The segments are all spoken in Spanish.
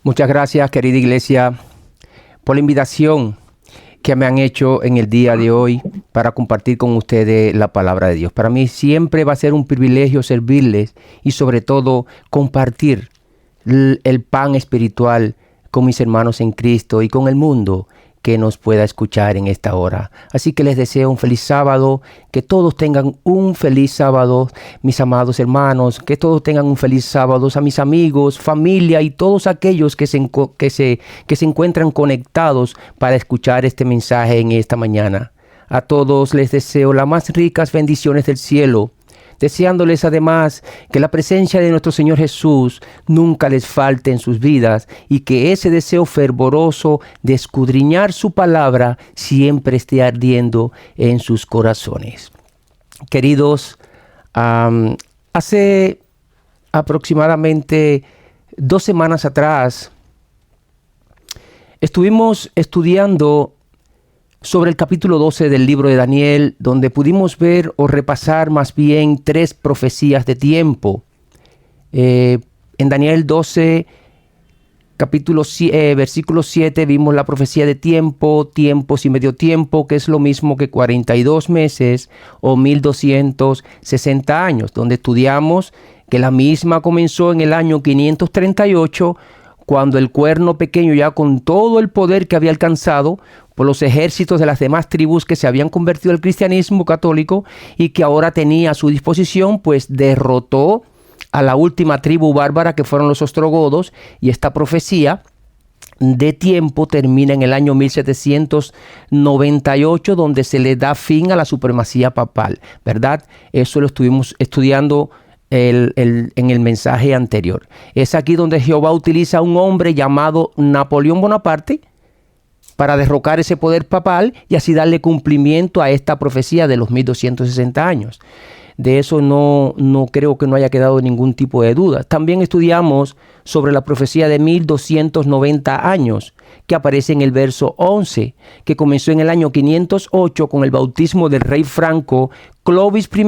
Muchas gracias, querida iglesia, por la invitación que me han hecho en el día de hoy para compartir con ustedes la palabra de Dios. Para mí siempre va a ser un privilegio servirles y sobre todo compartir el pan espiritual con mis hermanos en Cristo y con el mundo que nos pueda escuchar en esta hora. Así que les deseo un feliz sábado, que todos tengan un feliz sábado, mis amados hermanos, que todos tengan un feliz sábado, a mis amigos, familia y todos aquellos que se encuentran conectados para escuchar este mensaje en esta mañana. A todos les deseo las más ricas bendiciones del cielo, deseándoles además que la presencia de nuestro Señor Jesús nunca les falte en sus vidas y que ese deseo fervoroso de escudriñar su palabra siempre esté ardiendo en sus corazones. Queridos, hace aproximadamente 2 semanas atrás estuvimos estudiando sobre el capítulo 12 del libro de Daniel, donde pudimos ver o repasar más bien 3 profecías de tiempo. En Daniel 12, versículo 7, vimos la profecía de tiempo, tiempos y medio tiempo, que es lo mismo que 42 meses o 1260 años, donde estudiamos que la misma comenzó en el año 538, cuando el cuerno pequeño, ya con todo el poder que había alcanzado por los ejércitos de las demás tribus que se habían convertido al cristianismo católico y que ahora tenía a su disposición, pues derrotó a la última tribu bárbara, que fueron los ostrogodos, y esta profecía de tiempo termina en el año 1798, donde se le da fin a la supremacía papal, ¿verdad? Eso lo estuvimos estudiando en el mensaje anterior. Es aquí donde Jehová utiliza a un hombre llamado Napoleón Bonaparte para derrocar ese poder papal y así darle cumplimiento a esta profecía de los 1260 años. De eso no creo que no haya quedado ningún tipo de duda. También estudiamos sobre la profecía de 1290 años, que aparece en el verso 11, que comenzó en el año 508 con el bautismo del rey franco Clovis I,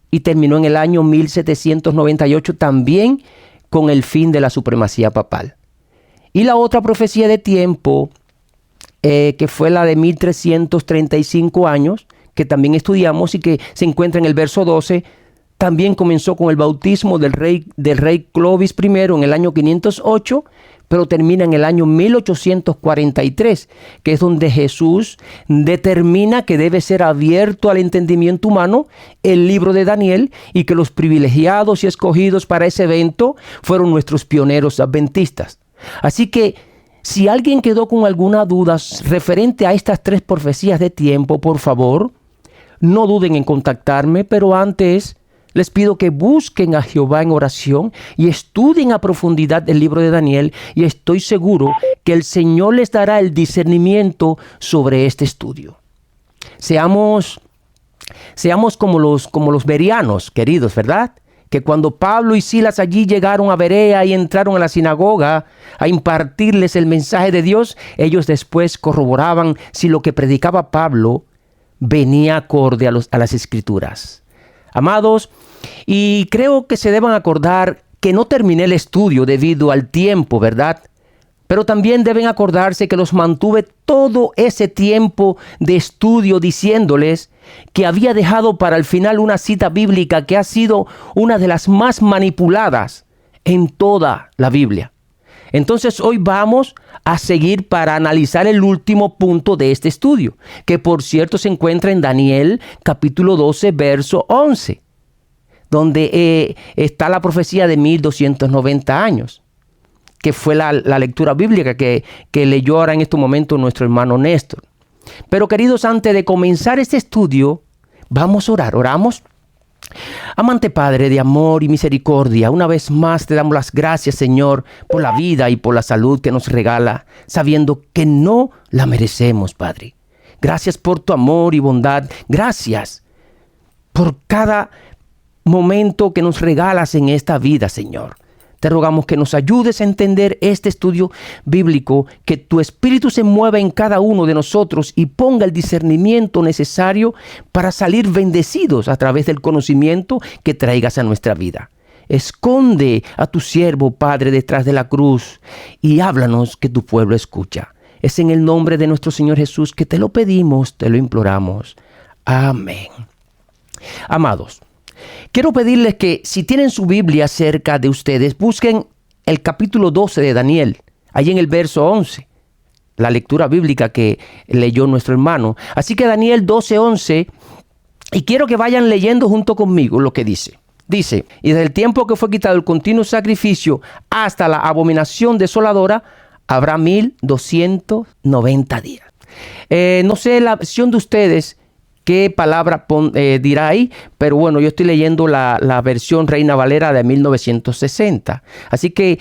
y terminó en el año 1798 también con el fin de la supremacía papal. Y la otra profecía de tiempo, que fue la de 1335 años, que también estudiamos y que se encuentra en el verso 12, también comenzó con el bautismo del rey Clovis I en el año 508, pero termina en el año 1843, que es donde Jesús determina que debe ser abierto al entendimiento humano el libro de Daniel y que los privilegiados y escogidos para ese evento fueron nuestros pioneros adventistas. Así que si alguien quedó con alguna duda referente a estas 3 profecías de tiempo, por favor, no duden en contactarme, pero antes les pido que busquen a Jehová en oración y estudien a profundidad el libro de Daniel, y estoy seguro que el Señor les dará el discernimiento sobre este estudio. Seamos como los bereanos, queridos, ¿verdad? Que cuando Pablo y Silas allí llegaron a Berea y entraron a la sinagoga a impartirles el mensaje de Dios, ellos después corroboraban si lo que predicaba Pablo venía acorde a las Escrituras. Amados, y creo que se deban acordar que no terminé el estudio debido al tiempo, ¿verdad? Pero también deben acordarse que los mantuve todo ese tiempo de estudio diciéndoles que había dejado para el final una cita bíblica que ha sido una de las más manipuladas en toda la Biblia. Entonces hoy vamos a seguir para analizar el último punto de este estudio, que por cierto se encuentra en Daniel capítulo 12, verso 11, donde está la profecía de 1290 años, que fue la lectura bíblica que leyó ahora en este momento nuestro hermano Néstor. Pero queridos, antes de comenzar este estudio, vamos a orar. Oramos. Amante Padre de amor y misericordia, una vez más te damos las gracias, Señor, por la vida y por la salud que nos regala, sabiendo que no la merecemos, Padre. Gracias por tu amor y bondad. Gracias por cada momento que nos regalas en esta vida, Señor. Te rogamos que nos ayudes a entender este estudio bíblico, que tu Espíritu se mueva en cada uno de nosotros y ponga el discernimiento necesario para salir bendecidos a través del conocimiento que traigas a nuestra vida. Esconde a tu siervo, Padre, detrás de la cruz y háblanos que tu pueblo escucha. Es en el nombre de nuestro Señor Jesús que te lo pedimos, te lo imploramos. Amén. Amados, quiero pedirles que si tienen su Biblia cerca de ustedes, busquen el capítulo 12 de Daniel, allí en el verso 11, la lectura bíblica que leyó nuestro hermano. Así que Daniel 12:11, y quiero que vayan leyendo junto conmigo lo que dice. Dice, y desde el tiempo que fue quitado el continuo sacrificio hasta la abominación desoladora, habrá 1290 días. No sé la versión de ustedes qué palabra dirá ahí, pero bueno, yo estoy leyendo la versión Reina Valera de 1960. Así que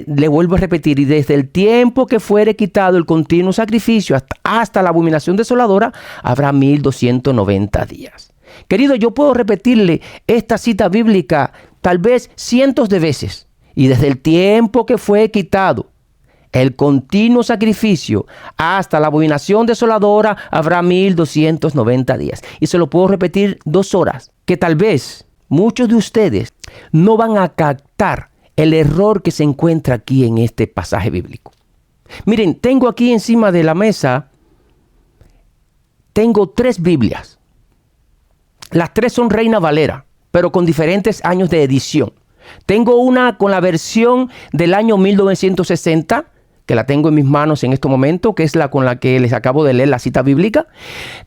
le vuelvo a repetir, y desde el tiempo que fuere quitado el continuo sacrificio hasta la abominación desoladora, habrá 1290 días. Querido, yo puedo repetirle esta cita bíblica tal vez cientos de veces. Y desde el tiempo que fue quitado el continuo sacrificio hasta la abominación desoladora, habrá 1290 días. Y se lo puedo repetir 2 horas, que tal vez muchos de ustedes no van a captar el error que se encuentra aquí en este pasaje bíblico. Miren, tengo aquí encima de la mesa, tengo 3 Biblias. Las 3 son Reina Valera, pero con diferentes años de edición. Tengo una con la versión del año 1960, que la tengo en mis manos en este momento, que es la con la que les acabo de leer la cita bíblica.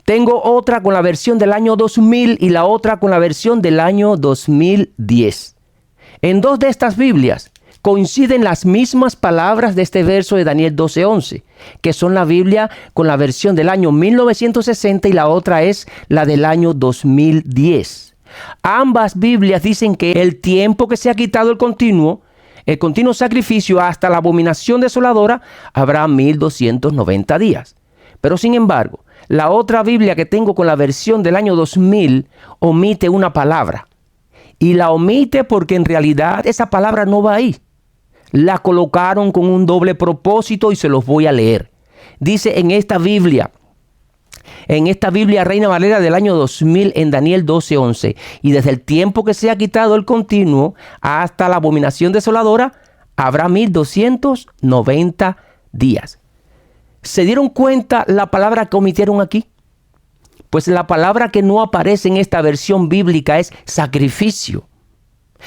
Tengo otra con la versión del año 2000 y la otra con la versión del año 2010. En 2 de estas Biblias coinciden las mismas palabras de este verso de Daniel 12:11, que son la Biblia con la versión del año 1960 y la otra es la del año 2010. Ambas Biblias dicen que el tiempo que se ha quitado el continuo sacrificio hasta la abominación desoladora, habrá 1290 días. Pero sin embargo, la otra Biblia que tengo con la versión del año 2000 omite una palabra. Y la omite porque en realidad esa palabra no va ahí. La colocaron con un doble propósito y se los voy a leer. Dice en esta Biblia Reina Valera del año 2000 en Daniel 12:11, y desde el tiempo que se ha quitado el continuo hasta la abominación desoladora, habrá 1290 días. ¿Se dieron cuenta la palabra que omitieron aquí? Pues la palabra que no aparece en esta versión bíblica es sacrificio.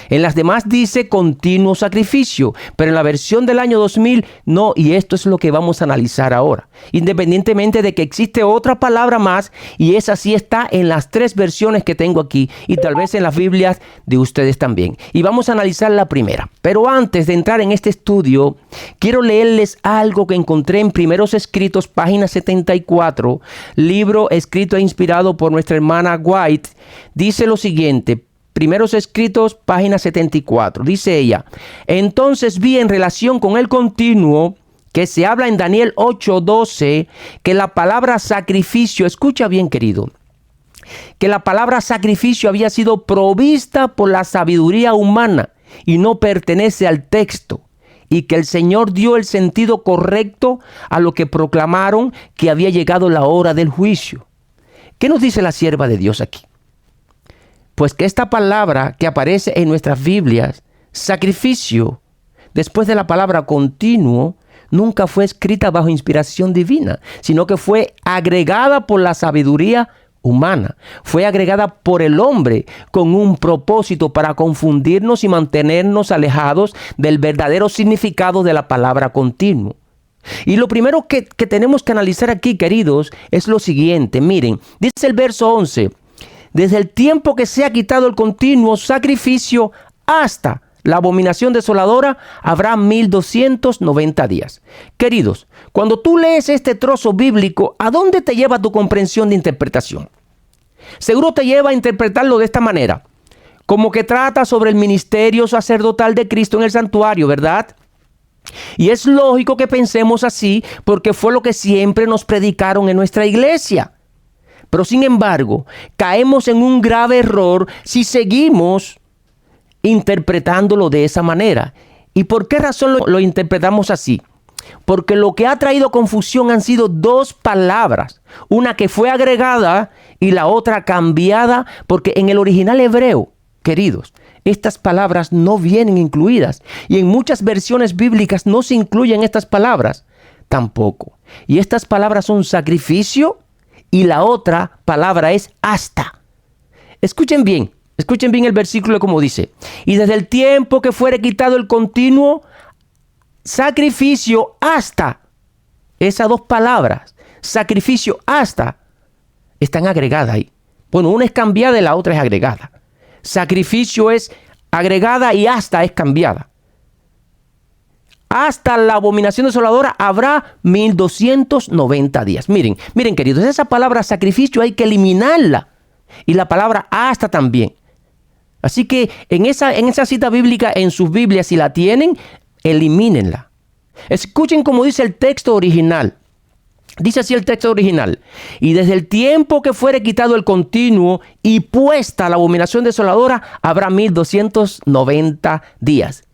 En las demás dice continuo sacrificio, pero en la versión del año 2000 no, y esto es lo que vamos a analizar ahora. Independientemente de que existe otra palabra más, y esa sí está en las 3 versiones que tengo aquí, y tal vez en las Biblias de ustedes también. Y vamos a analizar la primera. Pero antes de entrar en este estudio, quiero leerles algo que encontré en Primeros Escritos, página 74, libro escrito e inspirado por nuestra hermana White. Dice lo siguiente: Primeros Escritos, página 74. Dice ella: entonces vi en relación con el continuo que se habla en Daniel 8:12, que la palabra sacrificio, escucha bien querido, que la palabra sacrificio había sido provista por la sabiduría humana y no pertenece al texto, y que el Señor dio el sentido correcto a lo que proclamaron que había llegado la hora del juicio. ¿Qué nos dice la sierva de Dios aquí? Pues que esta palabra que aparece en nuestras Biblias, sacrificio, después de la palabra continuo, nunca fue escrita bajo inspiración divina, sino que fue agregada por la sabiduría humana. Fue agregada por el hombre con un propósito para confundirnos y mantenernos alejados del verdadero significado de la palabra continuo. Y lo primero que tenemos que analizar aquí, queridos, es lo siguiente. Miren, dice el verso 11: desde el tiempo que se ha quitado el continuo sacrificio hasta la abominación desoladora, habrá 1290 días. Queridos, cuando tú lees este trozo bíblico, ¿a dónde te lleva tu comprensión de interpretación? Seguro te lleva a interpretarlo de esta manera, como que trata sobre el ministerio sacerdotal de Cristo en el santuario, ¿verdad? Y es lógico que pensemos así, porque fue lo que siempre nos predicaron en nuestra iglesia. Pero sin embargo, caemos en un grave error si seguimos interpretándolo de esa manera. ¿Y por qué razón lo interpretamos así? Porque lo que ha traído confusión han sido 2 palabras. Una que fue agregada y la otra cambiada, porque en el original hebreo, queridos, estas palabras no vienen incluidas. Y en muchas versiones bíblicas no se incluyen estas palabras tampoco. Y estas palabras son sacrificio y la otra palabra es hasta. Escuchen bien el versículo como dice. Y desde el tiempo que fuere quitado el continuo sacrificio hasta. Esas dos palabras, sacrificio hasta, están agregadas ahí. Bueno, una es cambiada y la otra es agregada. Sacrificio es agregada y hasta es cambiada. Hasta la abominación desoladora habrá 1290 días. Miren queridos, esa palabra sacrificio hay que eliminarla. Y la palabra hasta también. Así que en esa cita bíblica, en sus Biblias, si la tienen, elimínenla. Escuchen cómo dice el texto original. Dice así el texto original. Y desde el tiempo que fuere quitado el continuo y puesta la abominación desoladora, habrá 1290 días.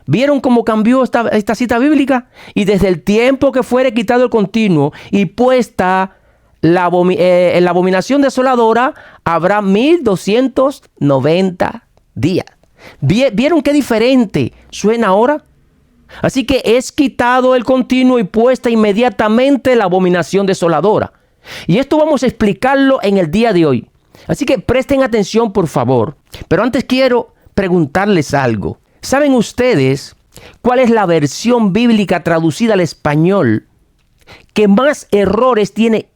¿Vieron cómo cambió esta cita bíblica? Y desde el tiempo que fuere quitado el continuo y puesta la abominación desoladora, habrá 1290 días. ¿Vieron qué diferente suena ahora? Así que es quitado el continuo y puesta inmediatamente la abominación desoladora. Y esto vamos a explicarlo en el día de hoy. Así que presten atención, por favor. Pero antes quiero preguntarles algo. ¿Saben ustedes cuál es la versión bíblica traducida al español que más errores tiene,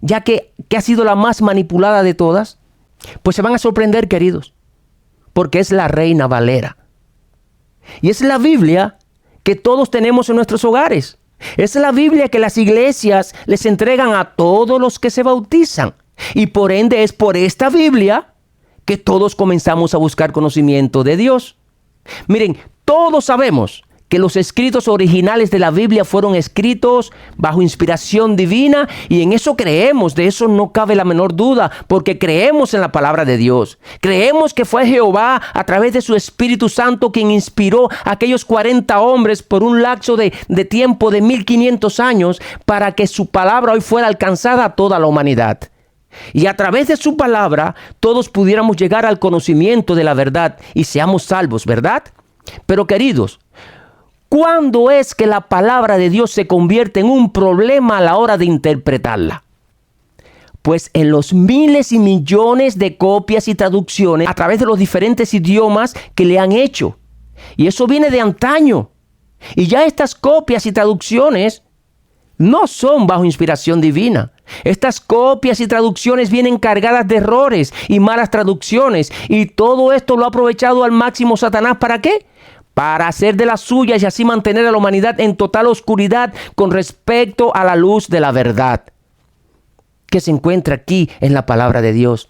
ya que ha sido la más manipulada de todas? Pues se van a sorprender, queridos, porque es la Reina Valera. Y es la Biblia que todos tenemos en nuestros hogares. Es la Biblia que las iglesias les entregan a todos los que se bautizan. Y por ende es por esta Biblia que todos comenzamos a buscar conocimiento de Dios. Miren, todos sabemos que los escritos originales de la Biblia fueron escritos bajo inspiración divina, y en eso creemos, de eso no cabe la menor duda, porque creemos en la palabra de Dios. Creemos que fue Jehová a través de su Espíritu Santo quien inspiró a aquellos 40 hombres por un lapso de tiempo de 1500 años para que su palabra hoy fuera alcanzada a toda la humanidad. Y a través de su palabra todos pudiéramos llegar al conocimiento de la verdad y seamos salvos, ¿verdad? Pero queridos, ¿cuándo es que la palabra de Dios se convierte en un problema a la hora de interpretarla? Pues en los miles y millones de copias y traducciones a través de los diferentes idiomas que le han hecho. Y eso viene de antaño. Y ya estas copias y traducciones no son bajo inspiración divina. Estas copias y traducciones vienen cargadas de errores y malas traducciones. Y todo esto lo ha aprovechado al máximo Satanás. ¿Para qué? Para hacer de las suyas y así mantener a la humanidad en total oscuridad con respecto a la luz de la verdad que se encuentra aquí en la palabra de Dios.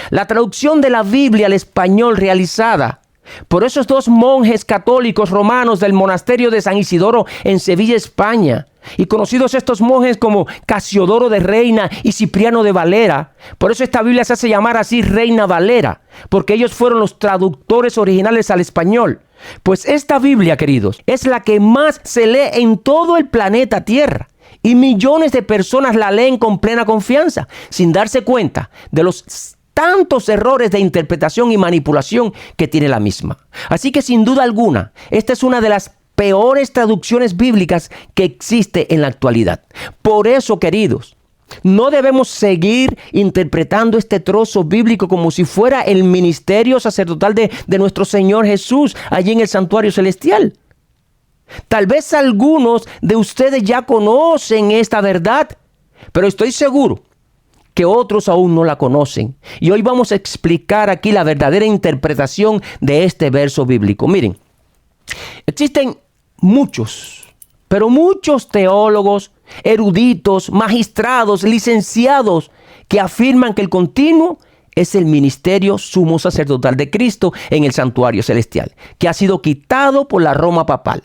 La traducción de la Biblia al español realizada por esos dos monjes católicos romanos del monasterio de San Isidoro en Sevilla, España, y conocidos estos monjes como Casiodoro de Reina y Cipriano de Valera. Por eso esta Biblia se hace llamar así Reina Valera, porque ellos fueron los traductores originales al español. Pues esta Biblia, queridos, es la que más se lee en todo el planeta Tierra, y millones de personas la leen con plena confianza, sin darse cuenta de los tantos errores de interpretación y manipulación que tiene la misma. Así que sin duda alguna, esta es una de las peores traducciones bíblicas que existe en la actualidad. Por eso, queridos, no debemos seguir interpretando este trozo bíblico como si fuera el ministerio sacerdotal de nuestro Señor Jesús allí en el santuario celestial. Tal vez algunos de ustedes ya conocen esta verdad, pero estoy seguro que otros aún no la conocen. Y hoy vamos a explicar aquí la verdadera interpretación de este verso bíblico. Miren, existen muchos, pero muchos teólogos, eruditos, magistrados, licenciados que afirman que el continuo es el ministerio sumo sacerdotal de Cristo en el santuario celestial, que ha sido quitado por la Roma papal.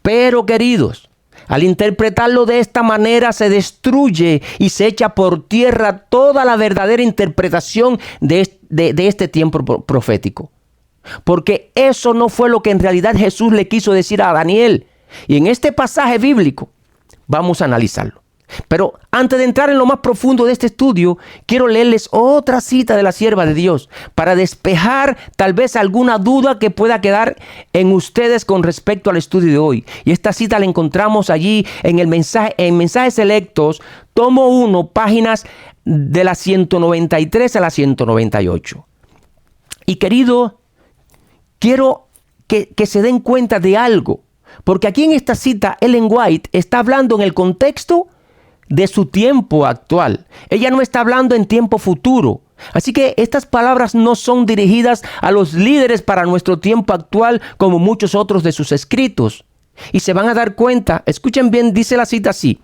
Pero, queridos, al interpretarlo de esta manera se destruye y se echa por tierra toda la verdadera interpretación de este tiempo profético. Porque eso no fue lo que en realidad Jesús le quiso decir a Daniel. Y en este pasaje bíblico vamos a analizarlo. Pero antes de entrar en lo más profundo de este estudio, quiero leerles otra cita de la sierva de Dios para despejar tal vez alguna duda que pueda quedar en ustedes con respecto al estudio de hoy. Y esta cita la encontramos allí en Mensajes Selectos, tomo 1, páginas de la 193 a la 198. Y querido, quiero que se den cuenta de algo, porque aquí en esta cita Ellen White está hablando en el contexto de su tiempo actual. Ella no está hablando en tiempo futuro. Así que estas palabras no son dirigidas a los líderes para nuestro tiempo actual como muchos otros de sus escritos. Y se van a dar cuenta, escuchen bien, dice la cita así: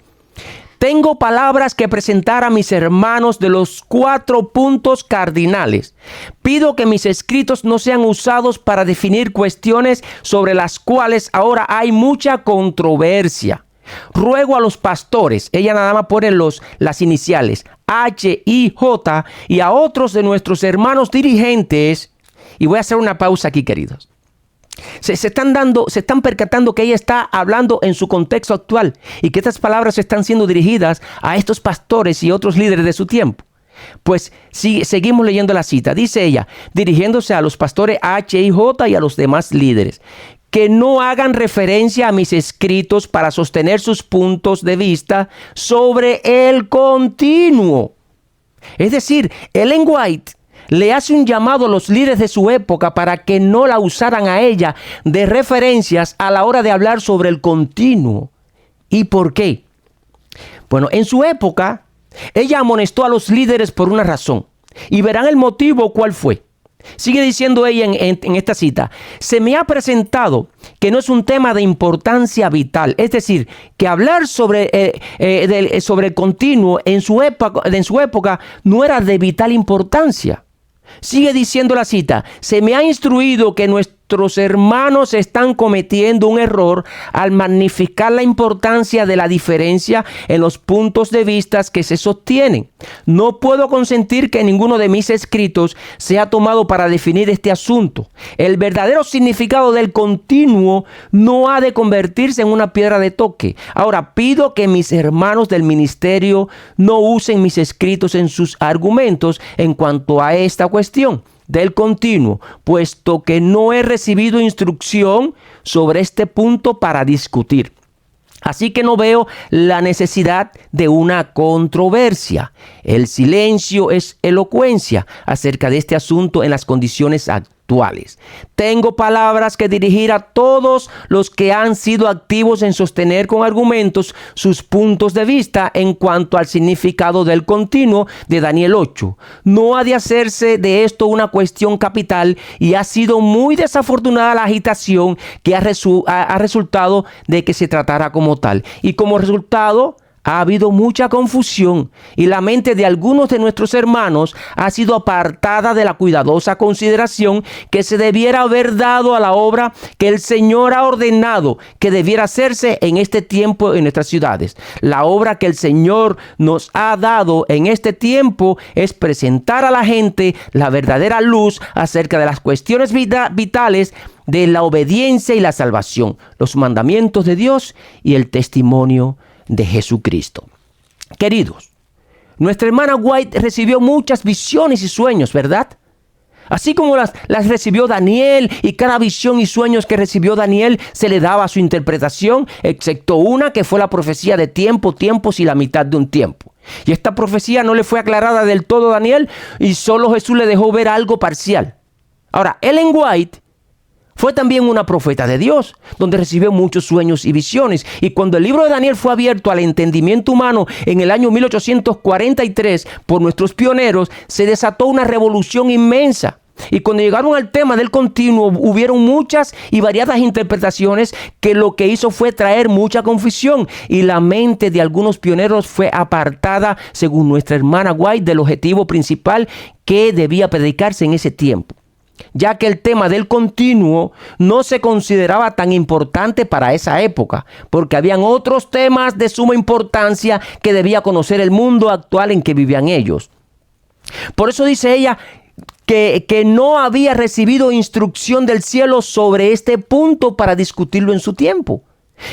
tengo palabras que presentar a mis hermanos de los 4 puntos cardinales. Pido que mis escritos no sean usados para definir cuestiones sobre las cuales ahora hay mucha controversia. Ruego a los pastores, ella nada más pone las iniciales H, I, J, y a otros de nuestros hermanos dirigentes, y voy a hacer una pausa aquí, queridos. Se están percatando que ella está hablando en su contexto actual y que estas palabras están siendo dirigidas a estos pastores y otros líderes de su tiempo. Pues seguimos leyendo la cita. Dice ella, dirigiéndose a los pastores H, I, J y a los demás líderes, que no hagan referencia a mis escritos para sostener sus puntos de vista sobre el continuo. Es decir, Ellen White le hace un llamado a los líderes de su época para que no la usaran a ella de referencias a la hora de hablar sobre el continuo. ¿Y por qué? Bueno, en su época, ella amonestó a los líderes por una razón. Y verán el motivo cuál fue. Sigue diciendo ella en esta cita: se me ha presentado que no es un tema de importancia vital. Es decir, que hablar sobre el continuo en su época no era de vital importancia. Sigue diciendo la cita: se me ha instruido que nuestros hermanos están cometiendo un error al magnificar la importancia de la diferencia en los puntos de vista que se sostienen. No puedo consentir que ninguno de mis escritos sea tomado para definir este asunto. El verdadero significado del continuo no ha de convertirse en una piedra de toque. Ahora, pido que mis hermanos del ministerio no usen mis escritos en sus argumentos en cuanto a esta cuestión del continuo, puesto que no he recibido instrucción sobre este punto para discutir. Así que no veo la necesidad de una controversia. El silencio es elocuencia acerca de este asunto en las condiciones actuales. Tengo palabras que dirigir a todos los que han sido activos en sostener con argumentos sus puntos de vista en cuanto al significado del continuo de Daniel 8. No ha de hacerse de esto una cuestión capital y ha sido muy desafortunada la agitación que ha resultado de que se tratara como tal. Y como resultado, ha habido mucha confusión y la mente de algunos de nuestros hermanos ha sido apartada de la cuidadosa consideración que se debiera haber dado a la obra que el Señor ha ordenado que debiera hacerse en este tiempo en nuestras ciudades. La obra que el Señor nos ha dado en este tiempo es presentar a la gente la verdadera luz acerca de las cuestiones vitales de la obediencia y la salvación, los mandamientos de Dios y el testimonio de Jesucristo. Queridos, nuestra hermana White recibió muchas visiones y sueños, ¿verdad? Así como las recibió Daniel, y cada visión y sueños que recibió Daniel se le daba su interpretación, excepto una que fue la profecía de tiempos y la mitad de un tiempo. Y esta profecía no le fue aclarada del todo a Daniel y solo Jesús le dejó ver algo parcial. Ahora, Ellen White fue también una profeta de Dios, donde recibió muchos sueños y visiones. Y cuando el libro de Daniel fue abierto al entendimiento humano en el año 1843 por nuestros pioneros, se desató una revolución inmensa. Y cuando llegaron al tema del continuo, hubieron muchas y variadas interpretaciones que lo que hizo fue traer mucha confusión. Y la mente de algunos pioneros fue apartada, según nuestra hermana White, del objetivo principal que debía predicarse en ese tiempo, ya que el tema del continuo no se consideraba tan importante para esa época, porque habían otros temas de suma importancia que debía conocer el mundo actual en que vivían ellos. Por eso dice ella que no había recibido instrucción del cielo sobre este punto para discutirlo en su tiempo.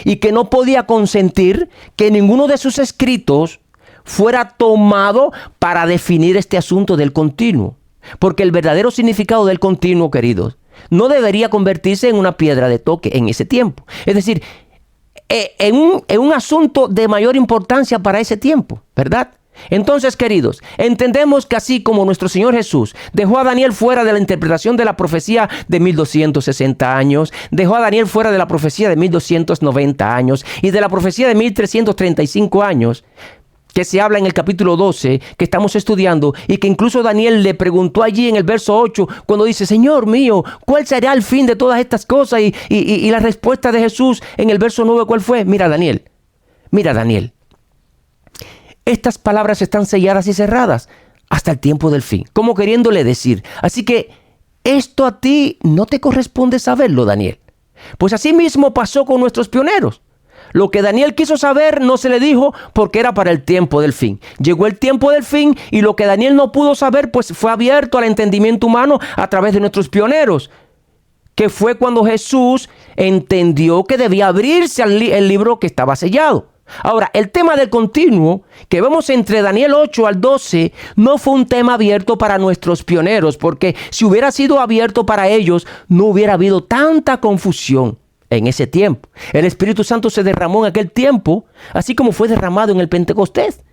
y que no podía consentir que ninguno de sus escritos fuera tomado para definir este asunto del continuo. Porque el verdadero significado del continuo, queridos, no debería convertirse en una piedra de toque en ese tiempo. Es decir, en un asunto de mayor importancia para ese tiempo, ¿verdad? Entonces, queridos, entendemos que así como nuestro Señor Jesús dejó a Daniel fuera de la interpretación de la profecía de 1260 años, dejó a Daniel fuera de la profecía de 1290 años y de la profecía de 1335 años, que se habla en el capítulo 12, que estamos estudiando, y que incluso Daniel le preguntó allí en el verso 8, cuando dice, Señor mío, ¿cuál será el fin de todas estas cosas? Y la respuesta de Jesús en el verso 9, ¿cuál fue? Mira, Daniel, estas palabras están selladas y cerradas hasta el tiempo del fin, como queriéndole decir, así que esto a ti no te corresponde saberlo, Daniel. Pues así mismo pasó con nuestros pioneros. Lo que Daniel quiso saber no se le dijo porque era para el tiempo del fin. Llegó el tiempo del fin y lo que Daniel no pudo saber pues fue abierto al entendimiento humano a través de nuestros pioneros, que fue cuando Jesús entendió que debía abrirse el libro que estaba sellado. Ahora, el tema del continuo que vemos entre Daniel 8 al 12 no fue un tema abierto para nuestros pioneros, porque si hubiera sido abierto para ellos no hubiera habido tanta confusión. En ese tiempo, el Espíritu Santo se derramó en aquel tiempo, así como fue derramado en el Pentecostés,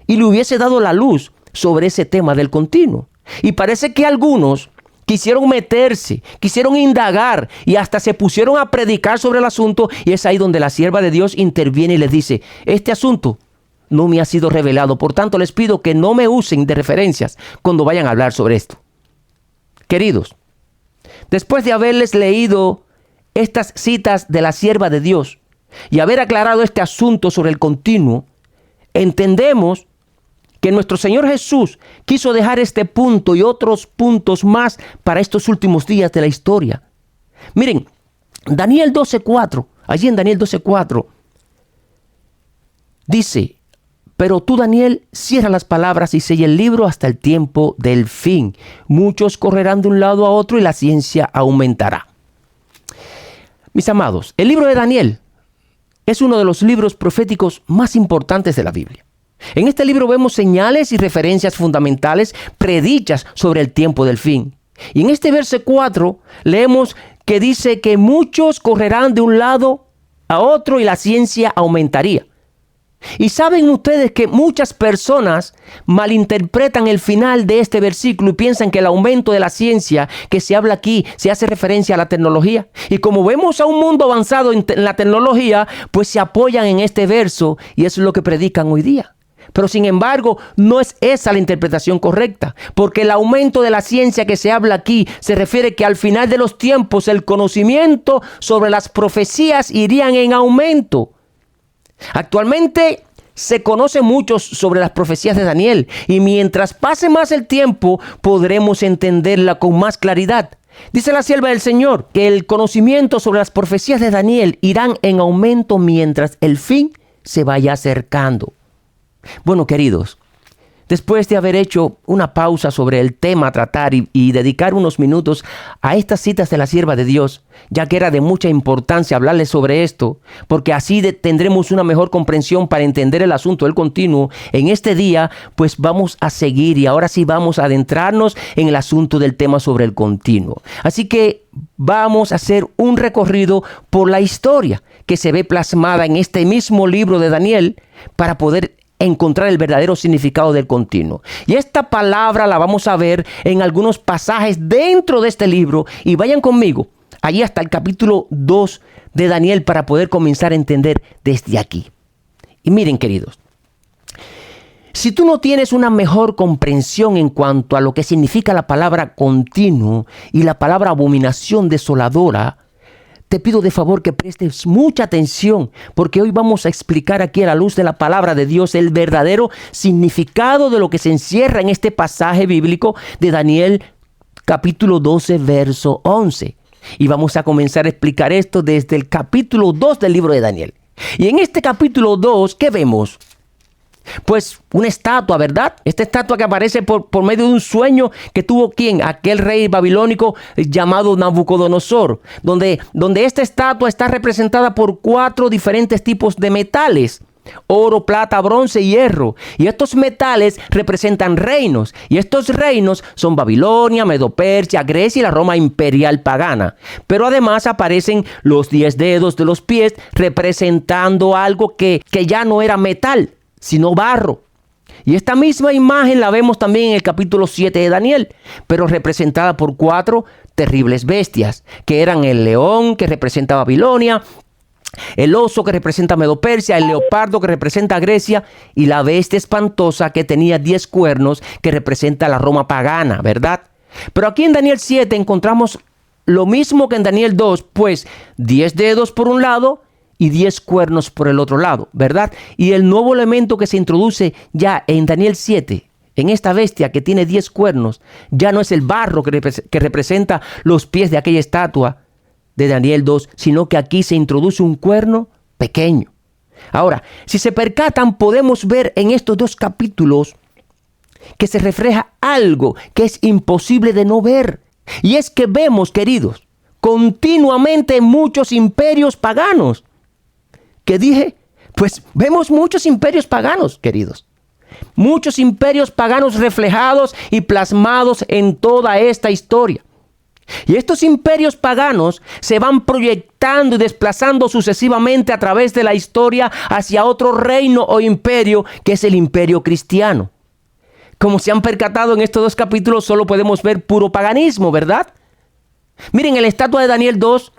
y le hubiese dado la luz sobre ese tema del continuo. Y parece que algunos quisieron meterse, quisieron indagar y hasta se pusieron a predicar sobre el asunto, y es ahí donde la sierva de Dios interviene y les dice, este asunto no me ha sido revelado, por tanto les pido que no me usen de referencias cuando vayan a hablar sobre esto. Queridos, después de haberles leído estas citas de la sierva de Dios y haber aclarado este asunto sobre el continuo, entendemos que nuestro Señor Jesús quiso dejar este punto y otros puntos más para estos últimos días de la historia. Miren, Daniel 12:4, allí en Daniel 12:4, dice, pero tú, Daniel, cierra las palabras y sella el libro hasta el tiempo del fin. Muchos correrán de un lado a otro y la ciencia aumentará. Mis amados, el libro de Daniel es uno de los libros proféticos más importantes de la Biblia. En este libro vemos señales y referencias fundamentales predichas sobre el tiempo del fin. Y en este verso 4 leemos que dice que muchos correrán de un lado a otro y la ciencia aumentaría. Y saben ustedes que muchas personas malinterpretan el final de este versículo y piensan que el aumento de la ciencia que se habla aquí se hace referencia a la tecnología. Y como vemos a un mundo avanzado en la tecnología, pues se apoyan en este verso y eso es lo que predican hoy día. Pero sin embargo, no es esa la interpretación correcta, porque el aumento de la ciencia que se habla aquí se refiere que al final de los tiempos el conocimiento sobre las profecías irían en aumento. Actualmente se conoce mucho sobre las profecías de Daniel y mientras pase más el tiempo podremos entenderla con más claridad. Dice la sierva del Señor que el conocimiento sobre las profecías de Daniel irán en aumento mientras el fin se vaya acercando. Bueno, queridos, después de haber hecho una pausa sobre el tema a tratar y dedicar unos minutos a estas citas de la sierva de Dios, ya que era de mucha importancia hablarles sobre esto, porque así tendremos una mejor comprensión para entender el asunto del continuo, en este día pues vamos a seguir y ahora sí vamos a adentrarnos en el asunto del tema sobre el continuo. Así que vamos a hacer un recorrido por la historia que se ve plasmada en este mismo libro de Daniel para poder encontrar el verdadero significado del continuo. Y esta palabra la vamos a ver en algunos pasajes dentro de este libro y vayan conmigo allí hasta el capítulo 2 de Daniel para poder comenzar a entender desde aquí. Y miren, queridos, si tú no tienes una mejor comprensión en cuanto a lo que significa la palabra continuo y la palabra abominación desoladora, te pido de favor que prestes mucha atención, porque hoy vamos a explicar aquí a la luz de la palabra de Dios el verdadero significado de lo que se encierra en este pasaje bíblico de Daniel capítulo 12, verso 11. Y vamos a comenzar a explicar esto desde el capítulo 2 del libro de Daniel. Y en este capítulo 2, ¿qué vemos? Pues una estatua, ¿verdad? Esta estatua que aparece por medio de un sueño que tuvo ¿quién? Aquel rey babilónico llamado Nabucodonosor, donde esta estatua está representada por 4 diferentes tipos de metales: oro, plata, bronce y hierro. Y estos metales representan reinos. Y estos reinos son Babilonia, Medo-Persia, Grecia y la Roma imperial pagana. Pero además aparecen los 10 dedos de los pies, representando algo que ya no era metal, sino barro. Y esta misma imagen la vemos también en el capítulo 7 de Daniel, pero representada por 4 terribles bestias, que eran el león, que representa Babilonia, el oso, que representa Medo-Persia, el leopardo, que representa Grecia, y la bestia espantosa, que tenía 10 cuernos, que representa la Roma pagana, ¿verdad? Pero aquí en Daniel 7 encontramos lo mismo que en Daniel 2, pues 10 dedos por un lado y 10 cuernos por el otro lado, ¿verdad? Y el nuevo elemento que se introduce ya en Daniel 7, en esta bestia que tiene 10 cuernos, ya no es el barro que representa los pies de aquella estatua de Daniel 2, sino que aquí se introduce un cuerno pequeño. Ahora, si se percatan, podemos ver en estos 2 capítulos que se refleja algo que es imposible de no ver. Y es que vemos, queridos, continuamente muchos imperios paganos. ¿Qué dije? Pues vemos muchos imperios paganos, queridos. Muchos imperios paganos reflejados y plasmados en toda esta historia. Y estos imperios paganos se van proyectando y desplazando sucesivamente a través de la historia hacia otro reino o imperio, que es el imperio cristiano. Como se han percatado en estos 2 capítulos, solo podemos ver puro paganismo, ¿verdad? Miren, en la estatua de Daniel 2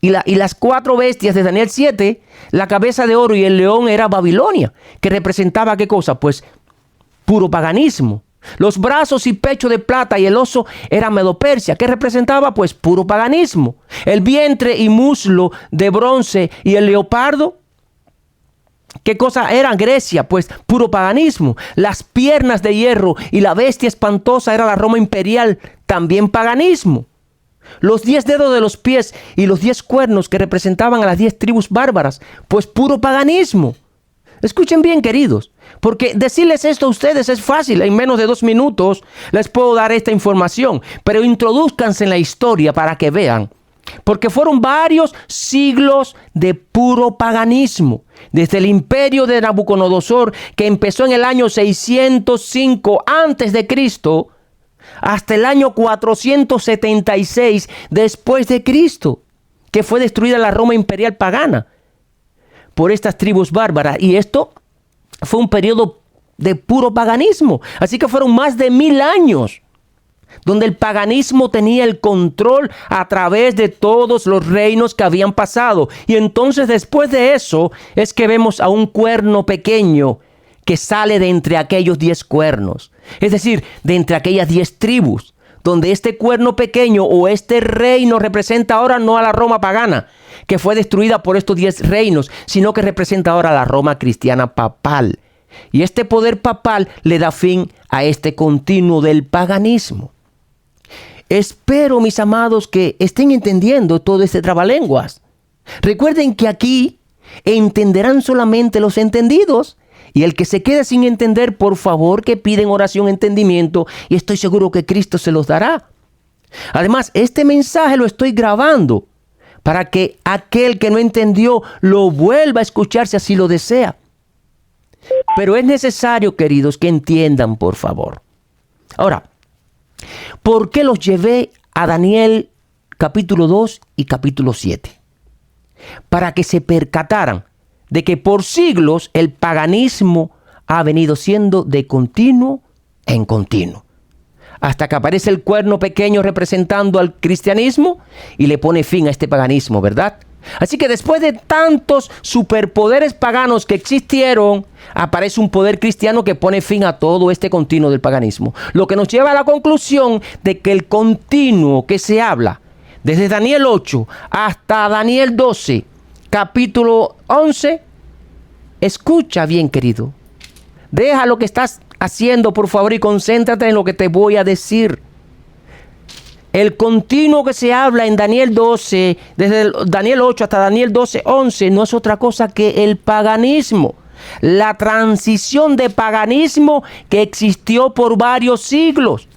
y las 4 bestias de Daniel 7, la cabeza de oro y el león era Babilonia, que representaba ¿qué cosa? Pues puro paganismo. Los brazos y pecho de plata y el oso era Medo-Persia, que representaba pues puro paganismo. El vientre y muslo de bronce y el leopardo, ¿qué cosa eran? Grecia, pues puro paganismo. Las piernas de hierro y la bestia espantosa era la Roma imperial, también paganismo. Los 10 dedos de los pies y los 10 cuernos que representaban a las 10 tribus bárbaras, pues puro paganismo. Escuchen bien, queridos, porque decirles esto a ustedes es fácil. En menos de 2 minutos les puedo dar esta información, pero introdúzcanse en la historia para que vean. Porque fueron varios siglos de puro paganismo. Desde el imperio de Nabucodonosor, que empezó en el año 605 a.C., hasta el año 476 después de Cristo, que fue destruida la Roma imperial pagana por estas tribus bárbaras. Y esto fue un periodo de puro paganismo. Así que fueron más de 1000 años donde el paganismo tenía el control a través de todos los reinos que habían pasado. Y entonces después de eso es que vemos a un cuerno pequeño que sale de entre aquellos 10 cuernos. Es decir, de entre aquellas 10 tribus, donde este cuerno pequeño o este reino representa ahora no a la Roma pagana, que fue destruida por estos 10 reinos, sino que representa ahora a la Roma cristiana papal. Y este poder papal le da fin a este continuo del paganismo. Espero, mis amados, que estén entendiendo todo este trabalenguas. Recuerden que aquí entenderán solamente los entendidos. Y el que se quede sin entender, por favor, que piden oración, entendimiento, y estoy seguro que Cristo se los dará. Además, este mensaje lo estoy grabando para que aquel que no entendió lo vuelva a escuchar si así lo desea. Pero es necesario, queridos, que entiendan, por favor. Ahora, ¿por qué los llevé a Daniel capítulo 2 y capítulo 7? Para que se percataran de que por siglos el paganismo ha venido siendo de continuo en continuo. Hasta que aparece el cuerno pequeño representando al cristianismo y le pone fin a este paganismo, ¿verdad? Así que después de tantos superpoderes paganos que existieron, aparece un poder cristiano que pone fin a todo este continuo del paganismo. Lo que nos lleva a la conclusión de que el continuo que se habla desde Daniel 8 hasta Daniel 12, capítulo 11, escucha bien, querido. Deja lo que estás haciendo, por favor, y concéntrate en lo que te voy a decir. El continuo que se habla en Daniel 12, desde Daniel 8 hasta Daniel 12, 11, no es otra cosa que el paganismo. la transición de paganismo que existió por varios siglos.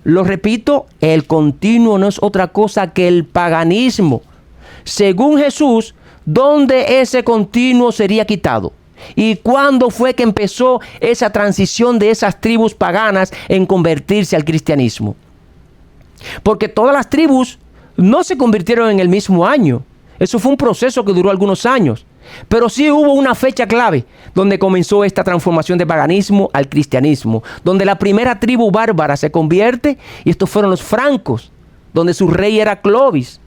Lo repito, el continuo no es otra cosa que el paganismo. Según Jesús, ¿dónde ese continuo sería quitado? ¿Y cuándo fue que empezó esa transición de esas tribus paganas en convertirse al cristianismo? Porque todas las tribus no se convirtieron en el mismo año. Eso fue un proceso que duró algunos años. Pero sí hubo una fecha clave donde comenzó esta transformación de paganismo al cristianismo, donde la primera tribu bárbara se convierte, y estos fueron los francos, donde su rey era Clovis.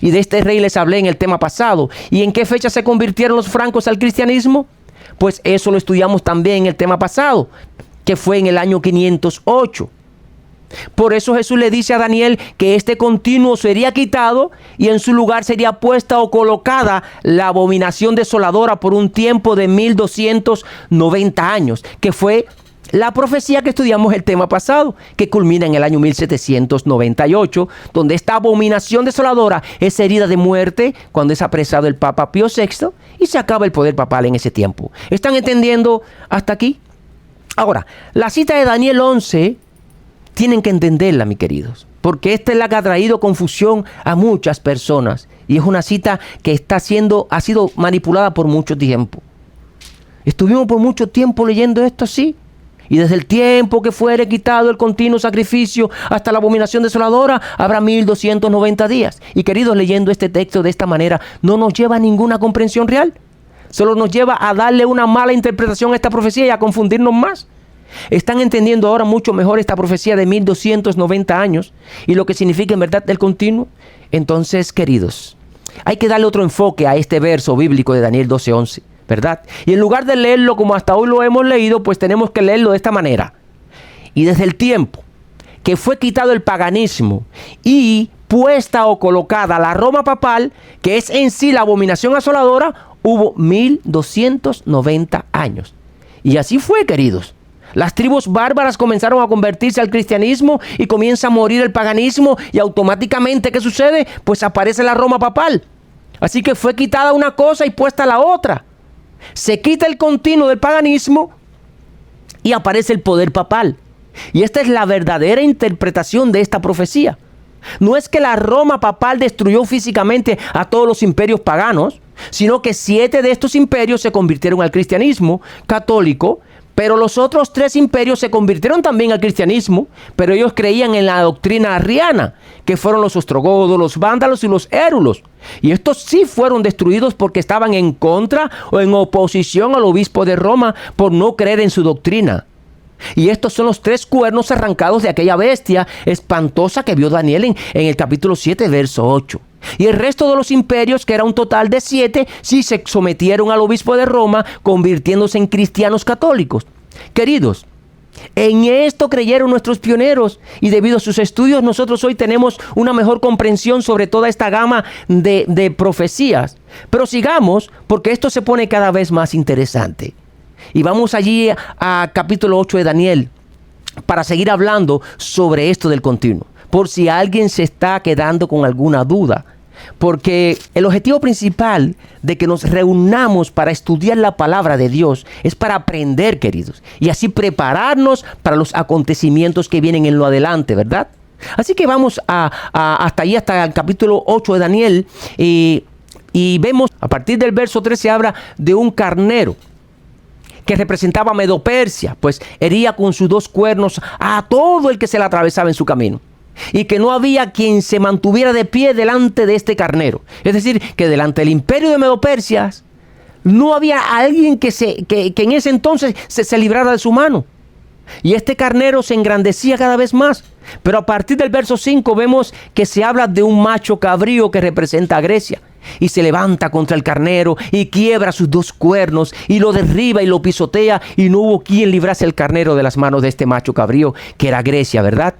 Y de este rey les hablé en el tema pasado. ¿Y en qué fecha se convirtieron los francos al cristianismo? Pues eso lo estudiamos también en el tema pasado, que fue en el año 508. Por eso Jesús le dice a Daniel que este continuo sería quitado y en su lugar sería puesta o colocada la abominación desoladora por un tiempo de 1290 años, que fue la profecía que estudiamos el tema pasado, que culmina en el año 1798, donde esta abominación desoladora es herida de muerte cuando es apresado el Papa Pío VI y se acaba el poder papal en ese tiempo. ¿Están entendiendo hasta aquí? Ahora, la cita de Daniel 11 tienen que entenderla, mis queridos, porque esta es la que ha traído confusión a muchas personas y es una cita que ha sido manipulada por mucho tiempo. Estuvimos por mucho tiempo leyendo esto así, y desde el tiempo que fuere quitado el continuo sacrificio hasta la abominación desoladora, habrá 1290 días. Y queridos, leyendo este texto de esta manera no nos lleva a ninguna comprensión real, solo nos lleva a darle una mala interpretación a esta profecía y a confundirnos más. Están entendiendo ahora mucho mejor esta profecía de 1290 años y lo que significa en verdad el continuo. Entonces, queridos, hay que darle otro enfoque a este verso bíblico de Daniel 12:11, ¿verdad? Y en lugar de leerlo como hasta hoy lo hemos leído, pues tenemos que leerlo de esta manera. Y desde el tiempo que fue quitado el paganismo y puesta o colocada la Roma papal, que es en sí la abominación asoladora, hubo 1290 años. Y así fue, queridos. Las tribus bárbaras comenzaron a convertirse al cristianismo y comienza a morir el paganismo y automáticamente, ¿qué sucede? Pues aparece la Roma papal. Así que fue quitada una cosa y puesta la otra. Se quita el continuo del paganismo y aparece el poder papal. Y esta es la verdadera interpretación de esta profecía. No es que la Roma papal destruyó físicamente a todos los imperios paganos, sino que 7 de estos imperios se convirtieron al cristianismo católico. Pero los otros 3 imperios se convirtieron también al cristianismo, pero ellos creían en la doctrina arriana, que fueron los ostrogodos, los vándalos y los érulos. Y estos sí fueron destruidos porque estaban en contra o en oposición al obispo de Roma por no creer en su doctrina. Y estos son los 3 cuernos arrancados de aquella bestia espantosa que vio Daniel en el capítulo 7, verso 8. Y el resto de los imperios, que era un total de 7, sí se sometieron al obispo de Roma, convirtiéndose en cristianos católicos. Queridos, en esto creyeron nuestros pioneros y debido a sus estudios nosotros hoy tenemos una mejor comprensión sobre toda esta gama de profecías. Pero sigamos, porque esto se pone cada vez más interesante. Y vamos allí a capítulo 8 de Daniel para seguir hablando sobre esto del continuo, por si alguien se está quedando con alguna duda. Porque el objetivo principal de que nos reunamos para estudiar la palabra de Dios es para aprender, queridos, y así prepararnos para los acontecimientos que vienen en lo adelante, ¿verdad? Así que vamos hasta el capítulo 8 de Daniel y vemos, a partir del verso 13 se habla de un carnero que representaba a Medo-Persia, pues hería con sus 2 cuernos a todo el que se le atravesaba en su camino. Y que no había quien se mantuviera de pie delante de este carnero. Es decir, que delante del imperio de Medo-Persia no había alguien que en ese entonces se librara de su mano. Y este carnero se engrandecía cada vez más. Pero a partir del verso 5 vemos que se habla de un macho cabrío que representa a Grecia. Y se levanta contra el carnero y quiebra sus 2 cuernos y lo derriba y lo pisotea. Y no hubo quien librase al carnero de las manos de este macho cabrío, que era Grecia, ¿verdad?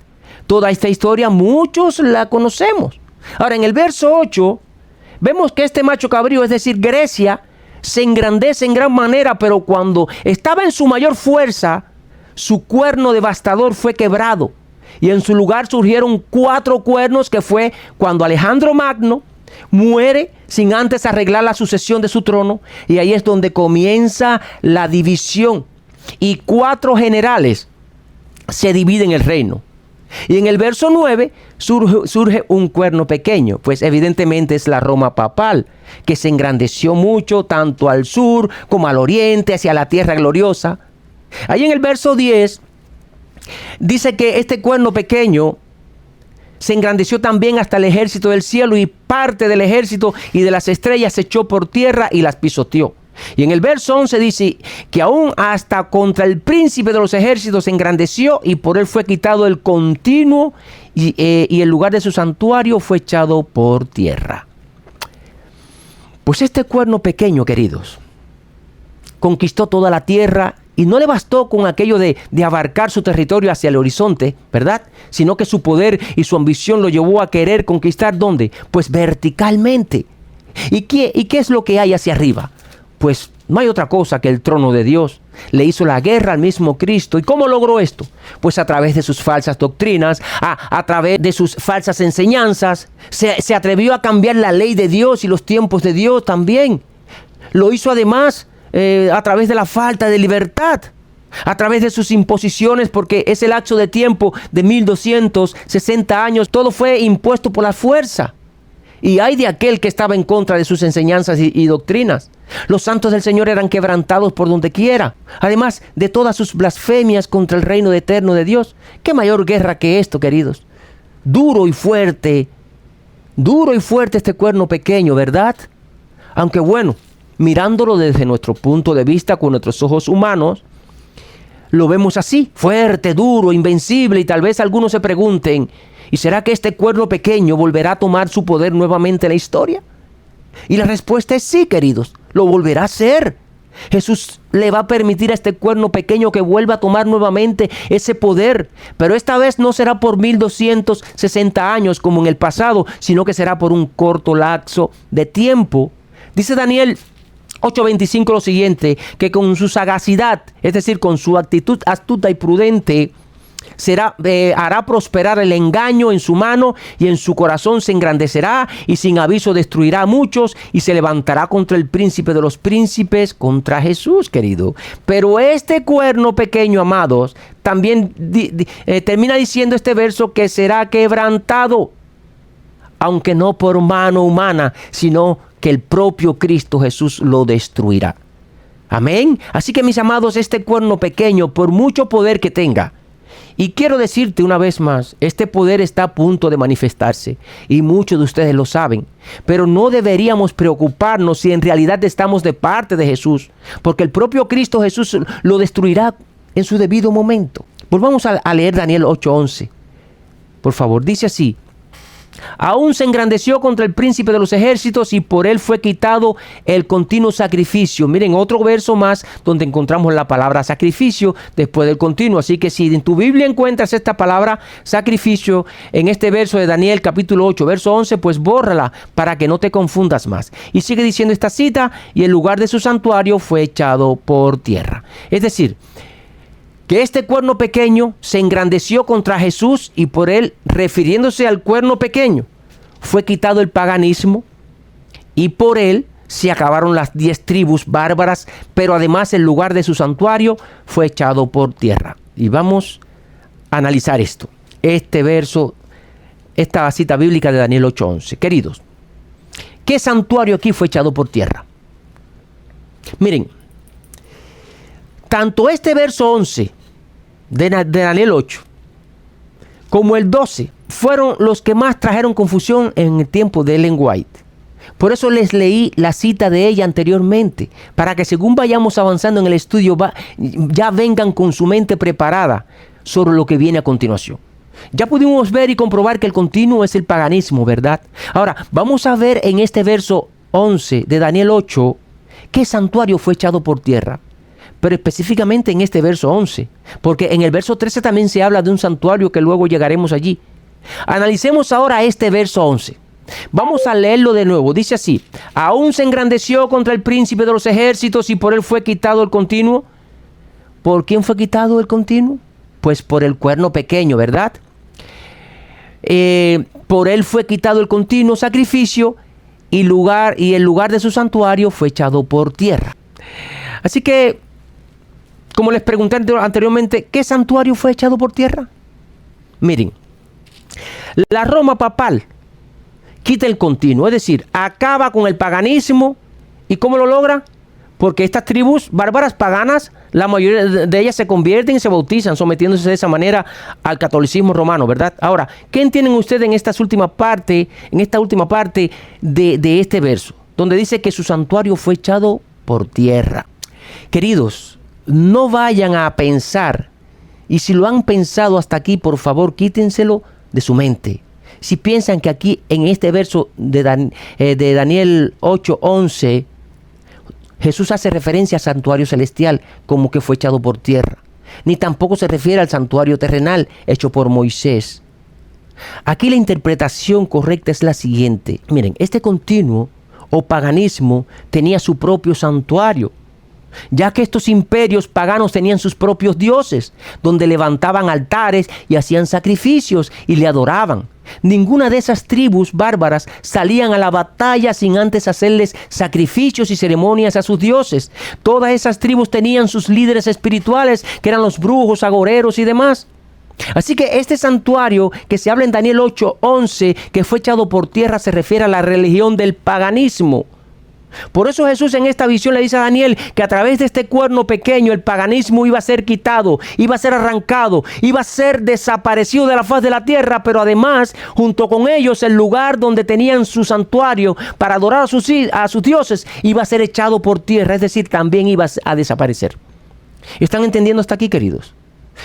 Toda esta historia muchos la conocemos. Ahora, en el verso 8, vemos que este macho cabrío, es decir, Grecia, se engrandece en gran manera, pero cuando estaba en su mayor fuerza, su cuerno devastador fue quebrado. Y en su lugar surgieron 4 cuernos, que fue cuando Alejandro Magno muere sin antes arreglar la sucesión de su trono, y ahí es donde comienza la división. Y 4 generales se dividen el reino. Y en el verso 9 surge un cuerno pequeño, pues evidentemente es la Roma papal, que se engrandeció mucho tanto al sur como al oriente, hacia la tierra gloriosa. Ahí en el verso 10 dice que este cuerno pequeño se engrandeció también hasta el ejército del cielo, y parte del ejército y de las estrellas se echó por tierra y las pisoteó. Y en el verso 11 dice que aún hasta contra el príncipe de los ejércitos se engrandeció, y por él fue quitado el continuo, y el lugar de su santuario fue echado por tierra. Pues este cuerno pequeño, queridos, conquistó toda la tierra, y no le bastó con aquello de abarcar su territorio hacia el horizonte, ¿verdad? Sino que su poder y su ambición lo llevó a querer conquistar, ¿dónde? Pues verticalmente. ¿Y qué es lo que hay hacia arriba? Pues no hay otra cosa que el trono de Dios. Le hizo la guerra al mismo Cristo. ¿Y cómo logró esto? Pues a través de sus falsas doctrinas, a través de sus falsas enseñanzas. Se atrevió a cambiar la ley de Dios y los tiempos de Dios también. Lo hizo además a través de la falta de libertad, a través de sus imposiciones, porque ese lapso de tiempo de 1260 años, todo fue impuesto por la fuerza. Y ay de aquel que estaba en contra de sus enseñanzas y doctrinas. Los santos del Señor eran quebrantados por donde quiera, además de todas sus blasfemias contra el reino eterno de Dios. ¿Qué mayor guerra que esto, queridos? Duro y fuerte este cuerno pequeño, ¿verdad? Aunque bueno, mirándolo desde nuestro punto de vista, con nuestros ojos humanos, lo vemos así, fuerte, duro, invencible, y tal vez algunos se pregunten, ¿y será que este cuerno pequeño volverá a tomar su poder nuevamente en la historia? Y la respuesta es sí, queridos, lo volverá a hacer. Jesús le va a permitir a este cuerno pequeño que vuelva a tomar nuevamente ese poder, pero esta vez no será por 1260 años como en el pasado, sino que será por un corto lapso de tiempo. Dice Daniel 8:25 lo siguiente, que con su sagacidad, es decir, con su actitud astuta y prudente, hará prosperar el engaño en su mano, y en su corazón se engrandecerá, y sin aviso destruirá a muchos, y se levantará contra el príncipe de los príncipes, contra Jesús, querido. Pero este cuerno pequeño, amados, también termina diciendo este verso que será quebrantado, aunque no por mano humana, sino que el propio Cristo Jesús lo destruirá. Amén. Así que, mis amados, este cuerno pequeño, por mucho poder que tenga, y quiero decirte una vez más, este poder está a punto de manifestarse, y muchos de ustedes lo saben, pero no deberíamos preocuparnos si en realidad estamos de parte de Jesús, porque el propio Cristo Jesús lo destruirá en su debido momento. Volvamos a leer Daniel 8:11. Por favor, dice así: aún se engrandeció contra el príncipe de los ejércitos, y por él fue quitado el continuo sacrificio. Miren, otro verso más donde encontramos la palabra sacrificio después del continuo. Así que si en tu Biblia encuentras esta palabra sacrificio en este verso de Daniel capítulo 8, verso 11, pues bórrala para que no te confundas más. Y sigue diciendo esta cita: y el lugar de su santuario fue echado por tierra. Es decir, que este cuerno pequeño se engrandeció contra Jesús, y por él, refiriéndose al cuerno pequeño, fue quitado el paganismo, y por él se acabaron las 10 tribus bárbaras, pero además el lugar de su santuario fue echado por tierra. Y vamos a analizar esto, este verso, esta cita bíblica de Daniel 8:11. Queridos, ¿qué santuario aquí fue echado por tierra? Miren, tanto este verso 11 de Daniel 8 como el 12 fueron los que más trajeron confusión en el tiempo de Ellen White. Por eso les leí la cita de ella anteriormente, para que según vayamos avanzando en el estudio ya vengan con su mente preparada sobre lo que viene a continuación. Ya pudimos ver y comprobar que el continuo es el paganismo, ¿verdad? Ahora, vamos a ver en este verso 11 de Daniel 8 qué santuario fue echado por tierra. Pero específicamente en este verso 11, porque en el verso 13 también se habla de un santuario que luego llegaremos allí. Analicemos ahora este verso 11. Vamos a leerlo de nuevo. Dice así: aún se engrandeció contra el príncipe de los ejércitos, y por él fue quitado el continuo. ¿Por quién fue quitado el continuo? Pues por el cuerno pequeño, ¿verdad? Por él fue quitado el continuo sacrificio, y el lugar de su santuario fue echado por tierra. Así que, como les pregunté anteriormente, ¿qué santuario fue echado por tierra? Miren, la Roma papal quita el continuo, es decir, acaba con el paganismo. ¿Y cómo lo logra? Porque estas tribus bárbaras paganas, la mayoría de ellas se convierten y se bautizan, sometiéndose de esa manera al catolicismo romano, ¿verdad? Ahora, ¿qué entienden ustedes en esta última parte de este verso? Donde dice que su santuario fue echado por tierra. Queridos, no vayan a pensar, y si lo han pensado hasta aquí, por favor, quítenselo de su mente. Si piensan que aquí en este verso de Daniel 8:11, Jesús hace referencia al santuario celestial como que fue echado por tierra, ni tampoco se refiere al santuario terrenal hecho por Moisés. Aquí la interpretación correcta es la siguiente. Miren, este continuo o paganismo tenía su propio santuario, ya que estos imperios paganos tenían sus propios dioses, donde levantaban altares y hacían sacrificios y le adoraban. Ninguna de esas tribus bárbaras salían a la batalla sin antes hacerles sacrificios y ceremonias a sus dioses. Todas esas tribus tenían sus líderes espirituales, que eran los brujos, agoreros y demás. Así que este santuario que se habla en Daniel 8:11, que fue echado por tierra, se refiere a la religión del paganismo. Por eso Jesús en esta visión le dice a Daniel que a través de este cuerno pequeño el paganismo iba a ser quitado, iba a ser arrancado, iba a ser desaparecido de la faz de la tierra, pero además junto con ellos el lugar donde tenían su santuario para adorar a sus dioses iba a ser echado por tierra, es decir, también iba a desaparecer. ¿Están entendiendo hasta aquí, queridos?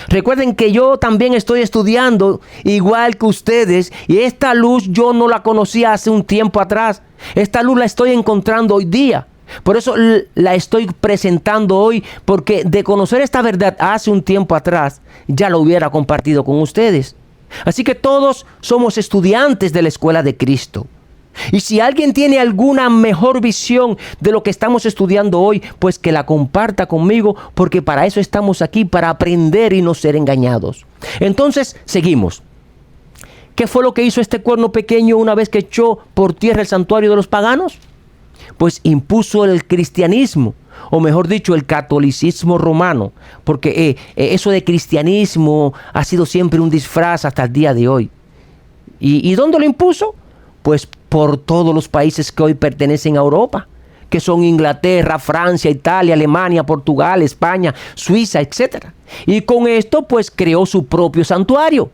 Recuerden que yo también estoy estudiando igual que ustedes, y esta luz yo no la conocía hace un tiempo atrás. Esta luz la estoy encontrando hoy día. Por eso la estoy presentando hoy, porque de conocer esta verdad hace un tiempo atrás ya lo hubiera compartido con ustedes. Así que todos somos estudiantes de la escuela de Cristo. Y si alguien tiene alguna mejor visión de lo que estamos estudiando hoy, pues que la comparta conmigo, porque para eso estamos aquí, para aprender y no ser engañados. Entonces, seguimos. ¿Qué fue lo que hizo este cuerno pequeño una vez que echó por tierra el santuario de los paganos? Pues impuso el cristianismo, o mejor dicho, el catolicismo romano, porque eso de cristianismo ha sido siempre un disfraz hasta el día de hoy. ¿Y dónde lo impuso? Pues por todos los países que hoy pertenecen a Europa, que son Inglaterra, Francia, Italia, Alemania, Portugal, España, Suiza, etc. Y con esto pues creó su propio santuario.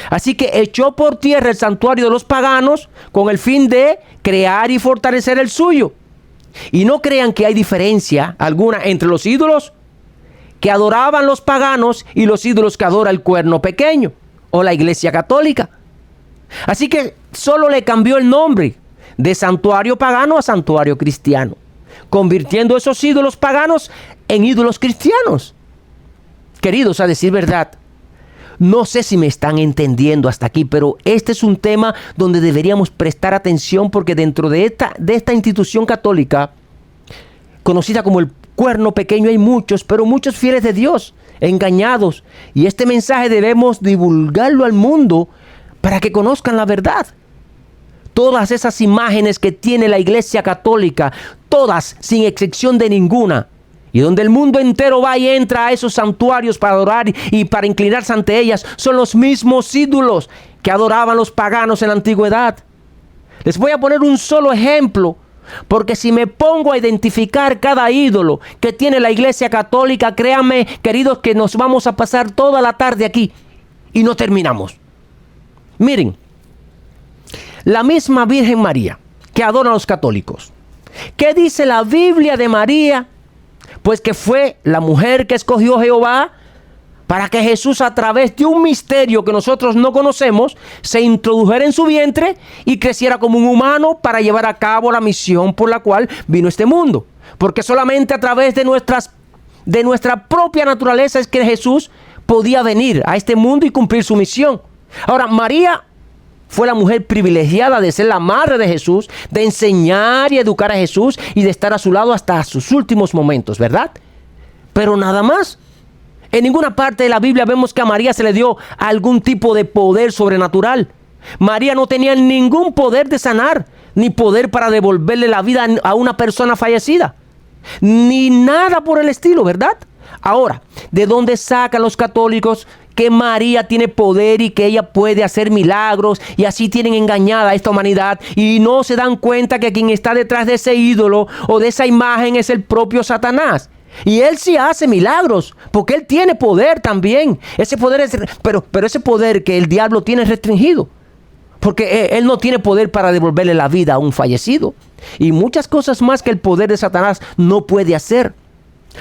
Así que echó por tierra el santuario de los paganos con el fin de crear y fortalecer el suyo. Y no crean que hay diferencia alguna entre los ídolos que adoraban los paganos y los ídolos que adora el cuerno pequeño o la Iglesia Católica. Así que solo le cambió el nombre de santuario pagano a santuario cristiano, convirtiendo esos ídolos paganos en ídolos cristianos. Queridos, a decir verdad, no sé si me están entendiendo hasta aquí, pero este es un tema donde deberíamos prestar atención, porque dentro de esta institución católica, conocida como el cuerno pequeño, hay muchos, pero muchos fieles de Dios, engañados. Y este mensaje debemos divulgarlo al mundo para que conozcan la verdad. Todas esas imágenes que tiene la Iglesia Católica, todas sin excepción de ninguna, y donde el mundo entero va y entra a esos santuarios para adorar y para inclinarse ante ellas, son los mismos ídolos que adoraban los paganos en la antigüedad. Les voy a poner un solo ejemplo, porque si me pongo a identificar cada ídolo que tiene la Iglesia Católica, créanme, queridos, que nos vamos a pasar toda la tarde aquí y no terminamos. Miren, la misma Virgen María que adoran los católicos. ¿Qué dice la Biblia de María? Pues que fue la mujer que escogió Jehová para que Jesús, a través de un misterio que nosotros no conocemos, se introdujera en su vientre y creciera como un humano para llevar a cabo la misión por la cual vino este mundo. Porque solamente a través de nuestra propia naturaleza es que Jesús podía venir a este mundo y cumplir su misión. Ahora, María fue la mujer privilegiada de ser la madre de Jesús, de enseñar y educar a Jesús y de estar a su lado hasta sus últimos momentos, ¿verdad? Pero nada más. En ninguna parte de la Biblia vemos que a María se le dio algún tipo de poder sobrenatural. María no tenía ningún poder de sanar, ni poder para devolverle la vida a una persona fallecida, ni nada por el estilo, ¿verdad? Ahora, ¿de dónde sacan los católicos que María tiene poder y que ella puede hacer milagros, y así tienen engañada a esta humanidad y no se dan cuenta que quien está detrás de ese ídolo o de esa imagen es el propio Satanás? Y él sí hace milagros, porque él tiene poder también. Ese poder es, pero ese poder que el diablo tiene es restringido, porque él no tiene poder para devolverle la vida a un fallecido, y muchas cosas más que el poder de Satanás no puede hacer.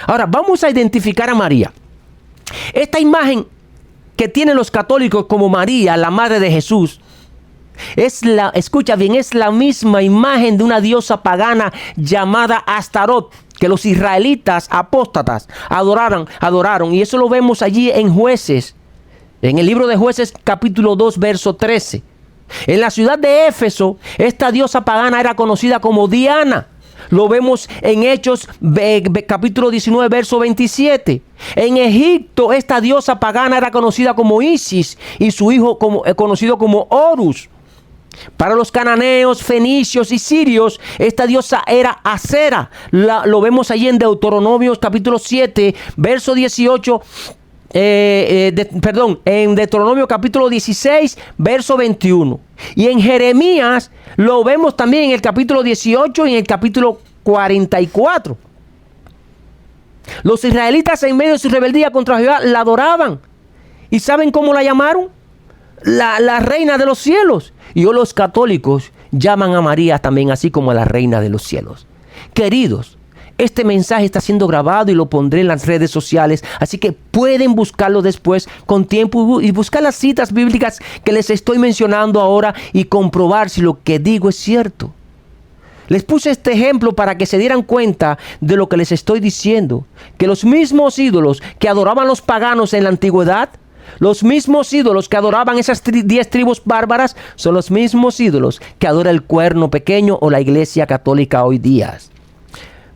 Ahora vamos a identificar a María. Esta imagen que tienen los católicos como María, la madre de Jesús, escucha bien, es la misma imagen de una diosa pagana llamada Astarot, que los israelitas apóstatas adoraron, y eso lo vemos allí en Jueces, en el libro de Jueces capítulo 2 verso 13. En la ciudad de Éfeso, esta diosa pagana era conocida como Diana. Lo vemos en Hechos capítulo 19 verso 27. En Egipto, esta diosa pagana era conocida como Isis, y su hijo conocido como Horus. Para los cananeos, fenicios y sirios, esta diosa era Acera. Lo vemos allí en Deuteronomio capítulo 7 verso 18. En Deuteronomio capítulo 16 verso 21, y en Jeremías lo vemos también en el capítulo 18 y en el capítulo 44. Los israelitas, en medio de su rebeldía contra Jehová, la adoraban. ¿Y saben cómo la llamaron? La reina de los cielos. Y hoy los católicos llaman a María también así, como a la reina de los cielos. Queridos, este mensaje está siendo grabado y lo pondré en las redes sociales, así que pueden buscarlo después con tiempo y buscar las citas bíblicas que les estoy mencionando ahora y comprobar si lo que digo es cierto. Les puse este ejemplo para que se dieran cuenta de lo que les estoy diciendo, que los mismos ídolos que adoraban los paganos en la antigüedad, los mismos ídolos que adoraban esas 10 tribus bárbaras, son los mismos ídolos que adora el cuerno pequeño o la iglesia católica hoy día.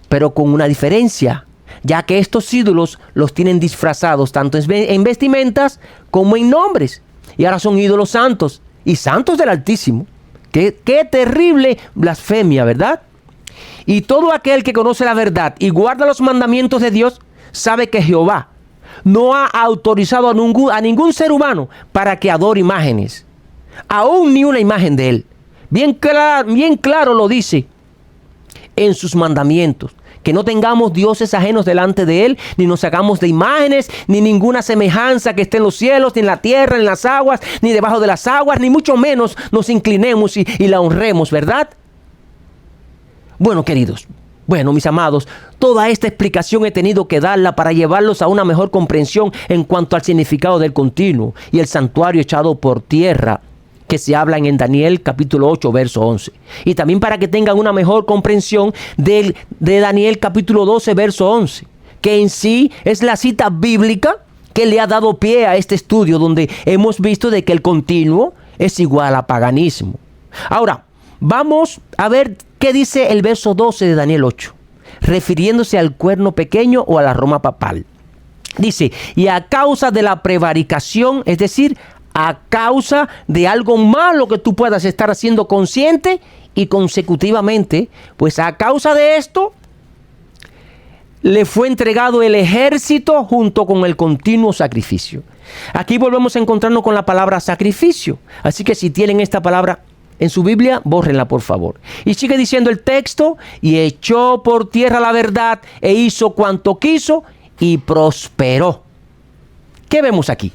Pero con una diferencia, ya que estos ídolos los tienen disfrazados tanto en vestimentas como en nombres. Y ahora son ídolos santos y santos del Altísimo. Qué terrible blasfemia, ¿verdad? Y todo aquel que conoce la verdad y guarda los mandamientos de Dios sabe que Jehová no ha autorizado a ningún ser humano para que adore imágenes, aún ni una imagen de él. Bien claro lo dice en sus mandamientos, que no tengamos dioses ajenos delante de él, ni nos hagamos de imágenes, ni ninguna semejanza que esté en los cielos, ni en la tierra, en las aguas, ni debajo de las aguas, ni mucho menos nos inclinemos y la honremos, ¿verdad? Bueno, queridos, mis amados, toda esta explicación he tenido que darla para llevarlos a una mejor comprensión en cuanto al significado del continuo y el santuario echado por tierra, que se hablan en Daniel capítulo 8 verso 11, y también para que tengan una mejor comprensión de Daniel capítulo 12 verso 11, que en sí es la cita bíblica que le ha dado pie a este estudio, donde hemos visto de que el continuo es igual a paganismo. Ahora vamos a ver qué dice el verso 12 de Daniel 8, refiriéndose al cuerno pequeño o a la Roma papal. Dice: y a causa de la prevaricación, es decir, a causa de algo malo que tú puedas estar haciendo consciente y consecutivamente, pues a causa de esto, le fue entregado el ejército junto con el continuo sacrificio. Aquí volvemos a encontrarnos con la palabra sacrificio. Así que si tienen esta palabra en su Biblia, bórrenla por favor. Y sigue diciendo el texto: y echó por tierra la verdad e hizo cuanto quiso y prosperó. ¿Qué vemos aquí?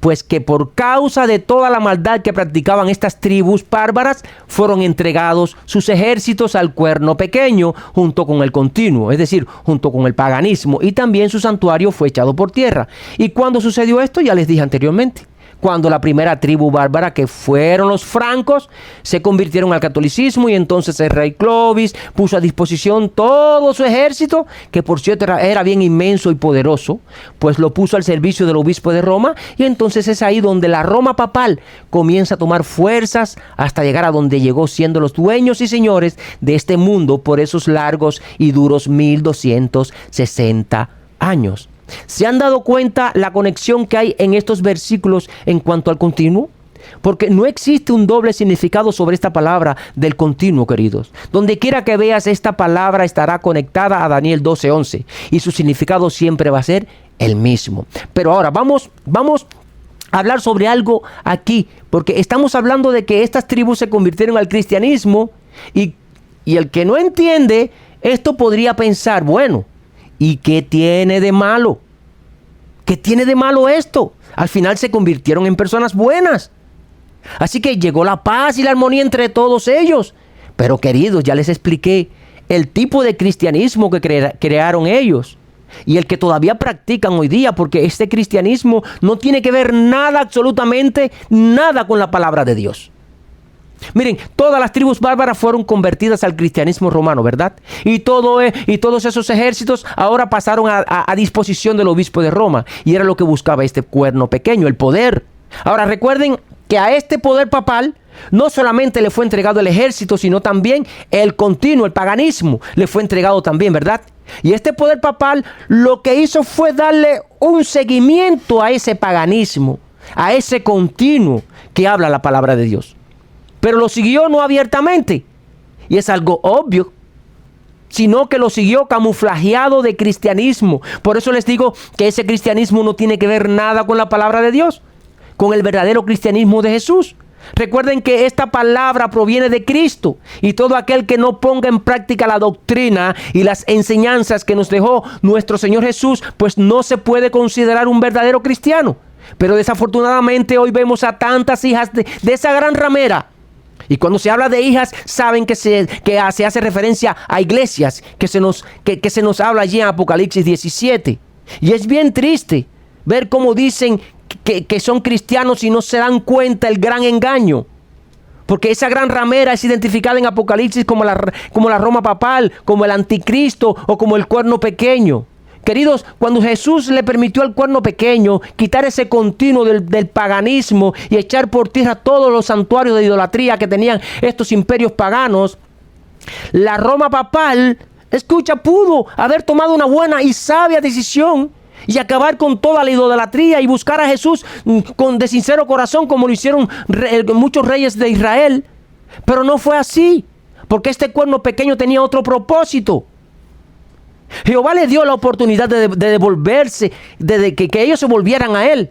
Pues que por causa de toda la maldad que practicaban estas tribus bárbaras, fueron entregados sus ejércitos al cuerno pequeño junto con el continuo, es decir, junto con el paganismo, y también su santuario fue echado por tierra. ¿Y cuándo sucedió esto? Ya les dije anteriormente. Cuando la primera tribu bárbara, que fueron los francos, se convirtieron al catolicismo, y entonces el rey Clovis puso a disposición todo su ejército, que por cierto era bien inmenso y poderoso, pues lo puso al servicio del obispo de Roma, y entonces es ahí donde la Roma papal comienza a tomar fuerzas hasta llegar a donde llegó, siendo los dueños y señores de este mundo por esos largos y duros 1260 años. ¿Se han dado cuenta la conexión que hay en estos versículos en cuanto al continuo? Porque no existe un doble significado sobre esta palabra del continuo, queridos. Donde quiera que veas esta palabra estará conectada a Daniel 12:11 y su significado siempre va a ser el mismo. Pero ahora vamos a hablar sobre algo aquí, porque estamos hablando de que estas tribus se convirtieron al cristianismo y el que no entiende esto podría pensar, bueno, ¿y qué tiene de malo? ¿Qué tiene de malo esto? Al final se convirtieron en personas buenas. Así que llegó la paz y la armonía entre todos ellos. Pero queridos, ya les expliqué el tipo de cristianismo que crearon ellos y el que todavía practican hoy día, porque este cristianismo no tiene que ver nada, absolutamente nada con la palabra de Dios. Miren, todas las tribus bárbaras fueron convertidas al cristianismo romano, ¿verdad? Y todos esos ejércitos ahora pasaron a disposición del obispo de Roma. Y era lo que buscaba este cuerno pequeño, el poder. Ahora recuerden que a este poder papal no solamente le fue entregado el ejército, sino también el continuo, el paganismo, le fue entregado también, ¿verdad? Y este poder papal lo que hizo fue darle un seguimiento a ese paganismo, a ese continuo que habla la palabra de Dios. Pero lo siguió no abiertamente, y es algo obvio, sino que lo siguió camuflajeado de cristianismo. Por eso les digo que ese cristianismo no tiene que ver nada con la palabra de Dios, con el verdadero cristianismo de Jesús. Recuerden que esta palabra proviene de Cristo, y todo aquel que no ponga en práctica la doctrina y las enseñanzas que nos dejó nuestro Señor Jesús, pues no se puede considerar un verdadero cristiano. Pero desafortunadamente hoy vemos a tantas hijas de esa gran ramera. Y cuando se habla de hijas, saben que se hace referencia a iglesias, que se nos habla allí en Apocalipsis 17. Y es bien triste ver cómo dicen que son cristianos y no se dan cuenta el gran engaño. Porque esa gran ramera es identificada en Apocalipsis como la Roma papal, como el anticristo o como el cuerno pequeño. Queridos, cuando Jesús le permitió al cuerno pequeño quitar ese continuo del paganismo y echar por tierra todos los santuarios de idolatría que tenían estos imperios paganos, la Roma papal, pudo haber tomado una buena y sabia decisión y acabar con toda la idolatría y buscar a Jesús de sincero corazón, como lo hicieron muchos reyes de Israel. Pero no fue así, porque este cuerno pequeño tenía otro propósito. Jehová le dio la oportunidad de devolverse, de que ellos se volvieran a él.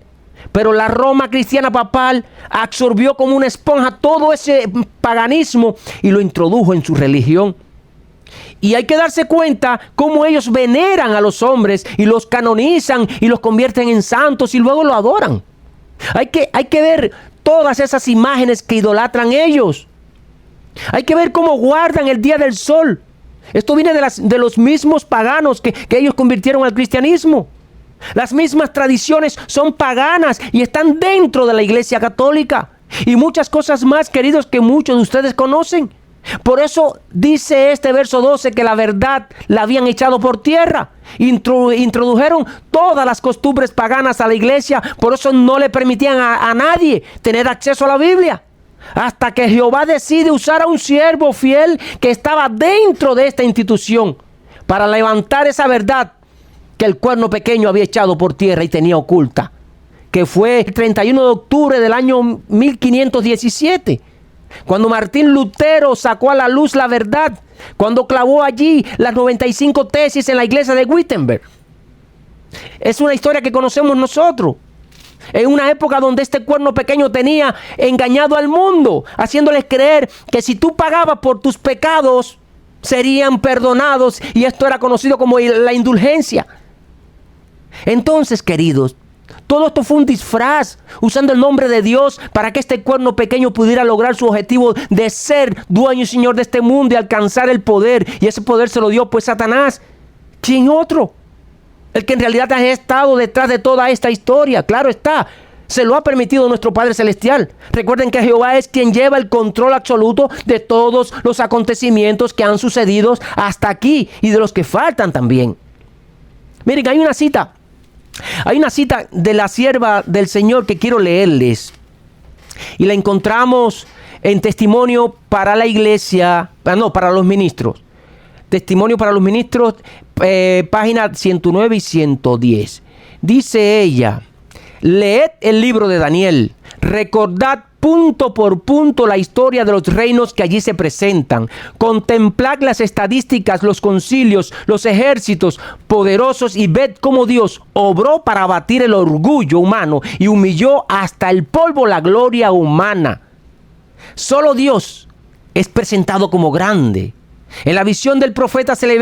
Pero la Roma cristiana papal absorbió como una esponja todo ese paganismo y lo introdujo en su religión. Y hay que darse cuenta cómo ellos veneran a los hombres y los canonizan y los convierten en santos y luego lo adoran. Hay que ver todas esas imágenes que idolatran ellos. Hay que ver cómo guardan el día del sol. Esto viene de los mismos paganos que ellos convirtieron al cristianismo. Las mismas tradiciones son paganas y están dentro de la Iglesia Católica. Y muchas cosas más, queridos, que muchos de ustedes conocen. Por eso dice este verso 12 que la verdad la habían echado por tierra. Introdujeron todas las costumbres paganas a la iglesia. Por eso no le permitían a nadie tener acceso a la Biblia. Hasta que Jehová decide usar a un siervo fiel que estaba dentro de esta institución para levantar esa verdad que el cuerno pequeño había echado por tierra y tenía oculta, que fue el 31 de octubre del año 1517, cuando Martín Lutero sacó a la luz la verdad, cuando clavó allí las 95 tesis en la iglesia de Wittenberg. Es una historia que conocemos nosotros. En una época donde este cuerno pequeño tenía engañado al mundo, haciéndoles creer que si tú pagabas por tus pecados, serían perdonados, y esto era conocido como la indulgencia. Entonces, queridos, todo esto fue un disfraz, usando el nombre de Dios para que este cuerno pequeño pudiera lograr su objetivo de ser dueño y señor de este mundo y alcanzar el poder. Y ese poder se lo dio pues Satanás. ¿Quién otro? El que en realidad ha estado detrás de toda esta historia. Claro está, se lo ha permitido nuestro Padre Celestial. Recuerden que Jehová es quien lleva el control absoluto de todos los acontecimientos que han sucedido hasta aquí y de los que faltan también. Miren, hay una cita de la sierva del Señor que quiero leerles. Y la encontramos en Testimonio para la Iglesia, para los ministros. Testimonio para los ministros, página 109 y 110. Dice ella: leed el libro de Daniel, recordad punto por punto la historia de los reinos que allí se presentan. Contemplad las estadísticas, los concilios, los ejércitos poderosos y ved cómo Dios obró para abatir el orgullo humano y humilló hasta el polvo la gloria humana. Solo Dios es presentado como grande. En la visión del profeta se le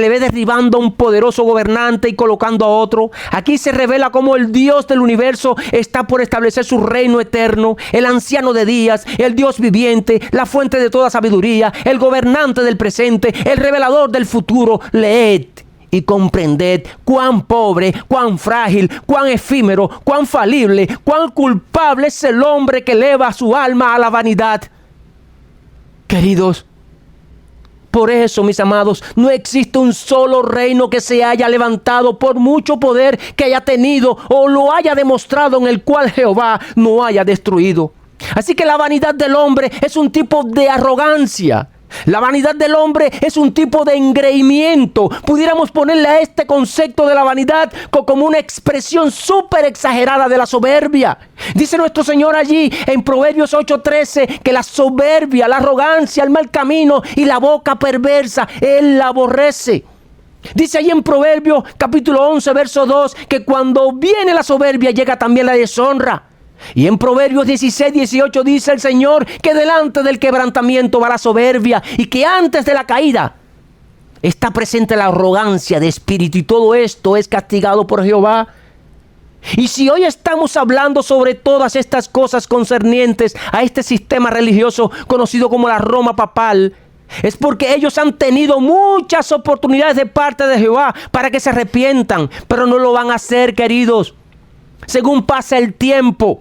ve derribando a un poderoso gobernante y colocando a otro. Aquí se revela cómo el Dios del universo está por establecer su reino eterno, el anciano de días, el Dios viviente, la fuente de toda sabiduría, el gobernante del presente, el revelador del futuro. Leed y comprended cuán pobre, cuán frágil, cuán efímero, cuán falible, cuán culpable es el hombre que eleva su alma a la vanidad. Queridos, por eso, mis amados, no existe un solo reino que se haya levantado por mucho poder que haya tenido o lo haya demostrado en el cual Jehová no haya destruido. Así que la vanidad del hombre es un tipo de arrogancia. La vanidad del hombre es un tipo de engreimiento. Pudiéramos ponerle a este concepto de la vanidad como una expresión súper exagerada de la soberbia. Dice nuestro Señor allí en Proverbios 8:13 que la soberbia, la arrogancia, el mal camino y la boca perversa, Él la aborrece. Dice allí en Proverbios capítulo 11 verso 2 que cuando viene la soberbia llega también la deshonra. Y en Proverbios 16:18 dice el Señor que delante del quebrantamiento va la soberbia y que antes de la caída está presente la arrogancia de espíritu, y todo esto es castigado por Jehová. Y si hoy estamos hablando sobre todas estas cosas concernientes a este sistema religioso conocido como la Roma papal, es porque ellos han tenido muchas oportunidades de parte de Jehová para que se arrepientan, pero no lo van a hacer, queridos. Según pasa el tiempo,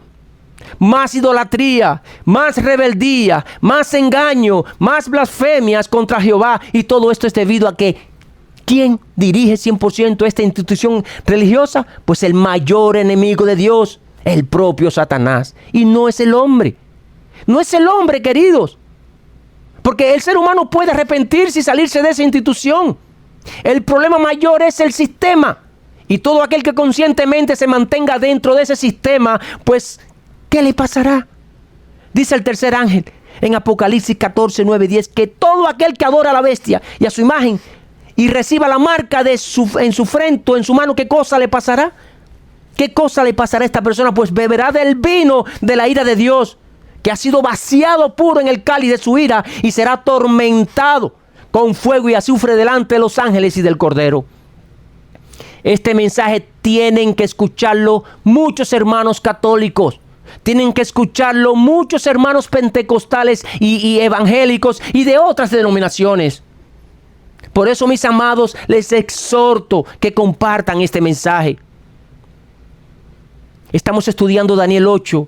más idolatría, más rebeldía, más engaño, más blasfemias contra Jehová. Y todo esto es debido a que ¿quién dirige 100% esta institución religiosa? Pues el mayor enemigo de Dios, el propio Satanás. Y no es el hombre. No es el hombre, queridos. Porque el ser humano puede arrepentirse y salirse de esa institución. El problema mayor es el sistema. Y todo aquel que conscientemente se mantenga dentro de ese sistema, pues, ¿qué le pasará? Dice el tercer ángel en Apocalipsis 14, 9, 10, que todo aquel que adora a la bestia y a su imagen y reciba la marca en su frente o en su mano, ¿qué cosa le pasará? ¿Qué cosa le pasará a esta persona? Pues beberá del vino de la ira de Dios, que ha sido vaciado puro en el cáliz de su ira, y será atormentado con fuego y azufre delante de los ángeles y del Cordero. Este mensaje tienen que escucharlo muchos hermanos católicos. Tienen que escucharlo muchos hermanos pentecostales y evangélicos y de otras denominaciones. Por eso, mis amados, les exhorto que compartan este mensaje. Estamos estudiando Daniel 8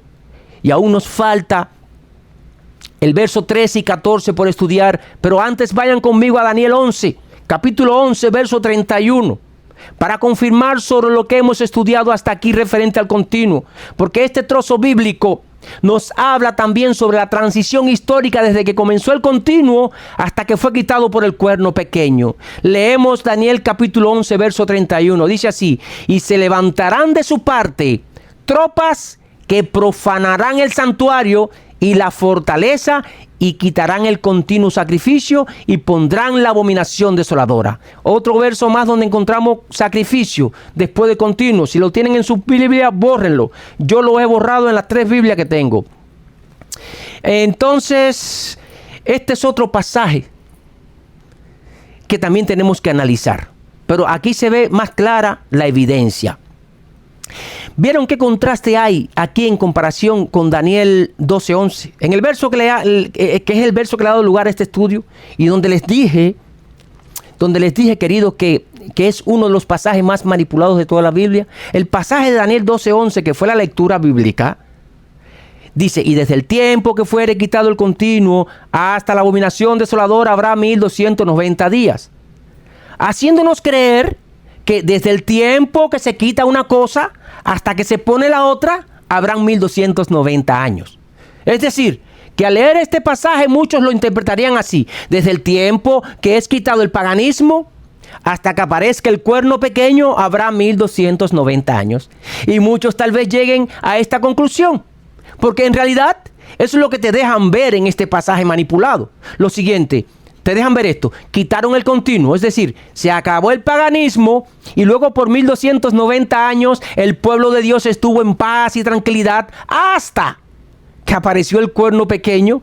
y aún nos falta el verso 13 y 14 por estudiar. Pero antes vayan conmigo a Daniel 11, capítulo 11, verso 31. Para confirmar sobre lo que hemos estudiado hasta aquí referente al continuo, porque este trozo bíblico nos habla también sobre la transición histórica desde que comenzó el continuo hasta que fue quitado por el cuerno pequeño. Leemos Daniel capítulo 11 verso 31, dice así: y se levantarán de su parte tropas que profanarán el santuario y la fortaleza, y quitarán el continuo sacrificio y pondrán la abominación desoladora. Otro verso más donde encontramos sacrificio después de continuo. Si lo tienen en su Biblia, bórrenlo. Yo lo he borrado en las 3 Biblias que tengo. Entonces, este es otro pasaje que también tenemos que analizar. Pero aquí se ve más clara la evidencia. ¿Vieron qué contraste hay aquí en comparación con Daniel 12:11? En el verso que es el verso que le ha dado lugar a este estudio, y donde les dije, queridos, que es uno de los pasajes más manipulados de toda la Biblia. El pasaje de Daniel 12:11, que fue la lectura bíblica, dice: y desde el tiempo que fuere quitado el continuo hasta la abominación desoladora habrá 1290 días. Haciéndonos creer que desde el tiempo que se quita una cosa hasta que se pone la otra, habrán 1290 años. Es decir, que al leer este pasaje muchos lo interpretarían así: desde el tiempo que es quitado el paganismo hasta que aparezca el cuerno pequeño, habrá 1290 años. Y muchos tal vez lleguen a esta conclusión, porque en realidad Eso es lo que te dejan ver en este pasaje manipulado. Lo siguiente, te dejan ver esto. Quitaron el continuo, es decir, se acabó el paganismo y luego por 1290 años el pueblo de Dios estuvo en paz y tranquilidad hasta que apareció el cuerno pequeño.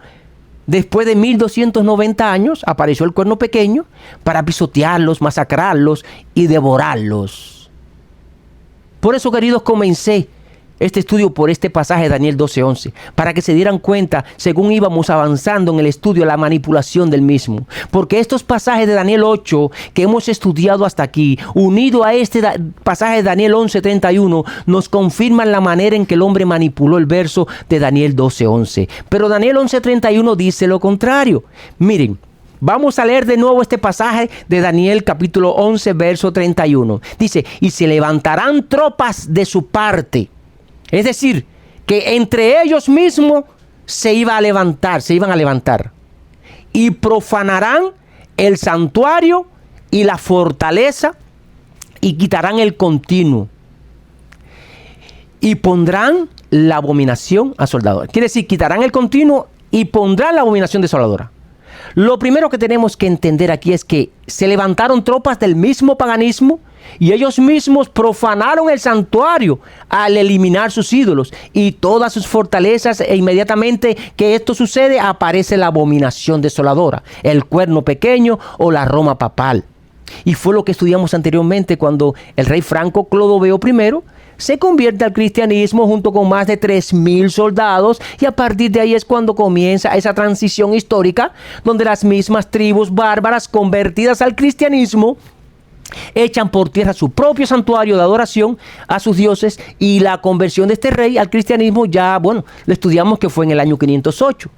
Después de 1290 años apareció el cuerno pequeño para pisotearlos, masacrarlos y devorarlos. Por eso, queridos, comencé este estudio por este pasaje de Daniel 12:11, para que se dieran cuenta, según íbamos avanzando en el estudio, la manipulación del mismo. Porque estos pasajes de Daniel 8 que hemos estudiado hasta aquí, unido a este pasaje de Daniel 11:31, nos confirman la manera en que el hombre manipuló el verso de Daniel 12:11. Pero Daniel 11:31 dice lo contrario. Miren, vamos a leer de nuevo este pasaje de Daniel capítulo 11, verso 31. Dice, y se levantarán tropas de su parte. Es decir, que entre ellos mismos se iban a levantar y profanarán el santuario y la fortaleza y quitarán el continuo y pondrán la abominación asoladora. Quiere decir, quitarán el continuo y pondrán la abominación desoladora. Lo primero que tenemos que entender aquí es que se levantaron tropas del mismo paganismo y ellos mismos profanaron el santuario al eliminar sus ídolos y todas sus fortalezas, e inmediatamente que esto sucede aparece la abominación desoladora, el cuerno pequeño o la Roma papal. Y fue lo que estudiamos anteriormente cuando el rey Franco Clodoveo I se convierte al cristianismo junto con más de 3,000 soldados, y a partir de ahí es cuando comienza esa transición histórica donde las mismas tribus bárbaras convertidas al cristianismo echan por tierra su propio santuario de adoración a sus dioses, y la conversión de este rey al cristianismo ya, lo estudiamos que fue en el año 508.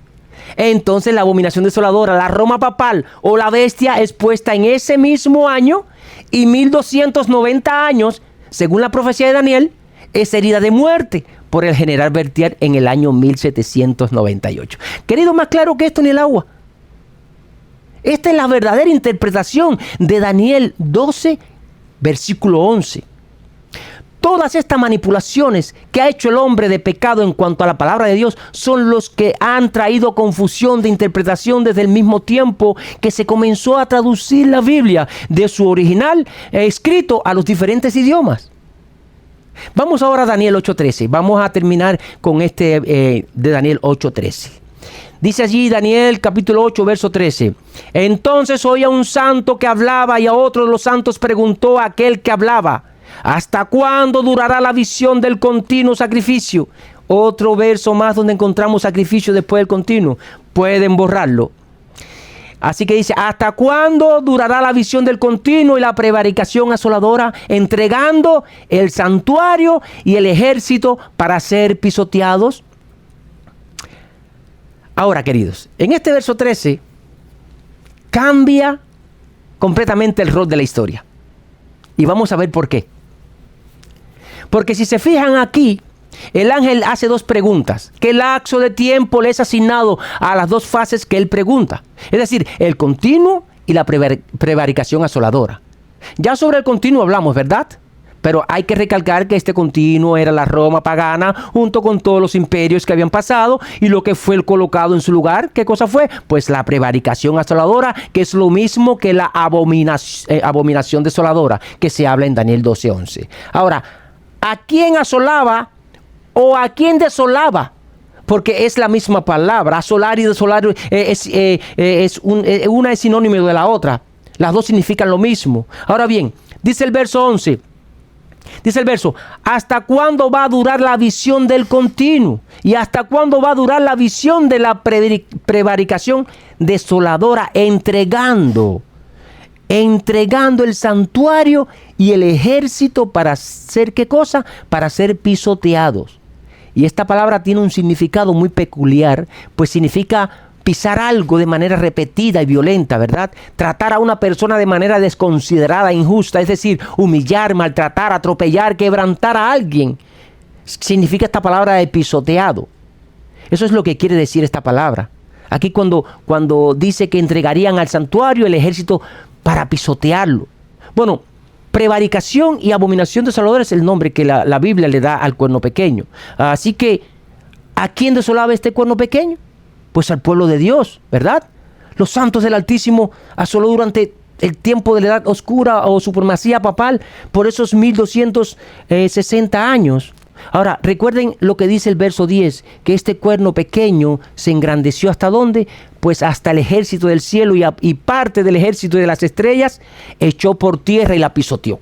Entonces la abominación desoladora, la Roma papal o la bestia es puesta en ese mismo año, y 1290 años, según la profecía de Daniel, es herida de muerte por el general Berthier en el año 1798. Querido, más claro que esto ni el agua. Esta es la verdadera interpretación de Daniel 12, versículo 11. Todas estas manipulaciones que ha hecho el hombre de pecado en cuanto a la palabra de Dios son los que han traído confusión de interpretación desde el mismo tiempo que se comenzó a traducir la Biblia de su original escrito a los diferentes idiomas. Vamos ahora a Daniel 8:13. Vamos a terminar con este de Daniel 8:13. Dice allí Daniel capítulo 8, verso 13. Entonces oí a un santo que hablaba, y a otro de los santos preguntó a aquel que hablaba, ¿hasta cuándo durará la visión del continuo sacrificio? Otro verso más donde encontramos sacrificio después del continuo. Pueden borrarlo. Así que dice, ¿hasta cuándo durará la visión del continuo y la prevaricación asoladora, entregando el santuario y el ejército para ser pisoteados? Ahora, queridos, en este verso 13 cambia completamente el rol de la historia. Y vamos a ver por qué. Porque si se fijan aquí, el ángel hace dos preguntas. ¿Qué lapso de tiempo le es asignado a las dos fases que él pregunta? Es decir, el continuo y la prevaricación asoladora. Ya sobre el continuo hablamos, ¿verdad? Pero hay que recalcar que este continuo era la Roma pagana junto con todos los imperios que habían pasado, y lo que fue colocado en su lugar, ¿qué cosa fue? Pues la prevaricación asoladora, que es lo mismo que la abominación desoladora que se habla en Daniel 12:11. Ahora, ¿a quién asolaba o a quién desolaba? Porque es la misma palabra. Asolar y desolar una es sinónimo de la otra. Las dos significan lo mismo. Ahora bien, dice el verso 11. Dice el verso, ¿hasta cuándo va a durar la visión del continuo? ¿Y hasta cuándo va a durar la visión de la prevaricación desoladora? Entregando el santuario y el ejército para hacer ¿qué cosa? Para ser pisoteados. Y esta palabra tiene un significado muy peculiar, pues significa pisar algo de manera repetida y violenta, ¿verdad? Tratar a una persona de manera desconsiderada, injusta, es decir, humillar, maltratar, atropellar, quebrantar a alguien. Significa esta palabra de pisoteado. Eso es lo que quiere decir esta palabra. Aquí cuando dice que entregarían al santuario el ejército para pisotearlo. Bueno, prevaricación y abominación desoladora es el nombre que la Biblia le da al cuerno pequeño. Así que ¿A quién desolaba este cuerno pequeño? Pues al pueblo de Dios, ¿verdad? Los santos del Altísimo asoló durante el tiempo de la edad oscura o supremacía papal por esos 1260 años. Ahora, recuerden lo que dice el verso 10, que este cuerno pequeño se engrandeció ¿hasta dónde? Pues hasta el ejército del cielo y parte del ejército de las estrellas echó por tierra y la pisoteó.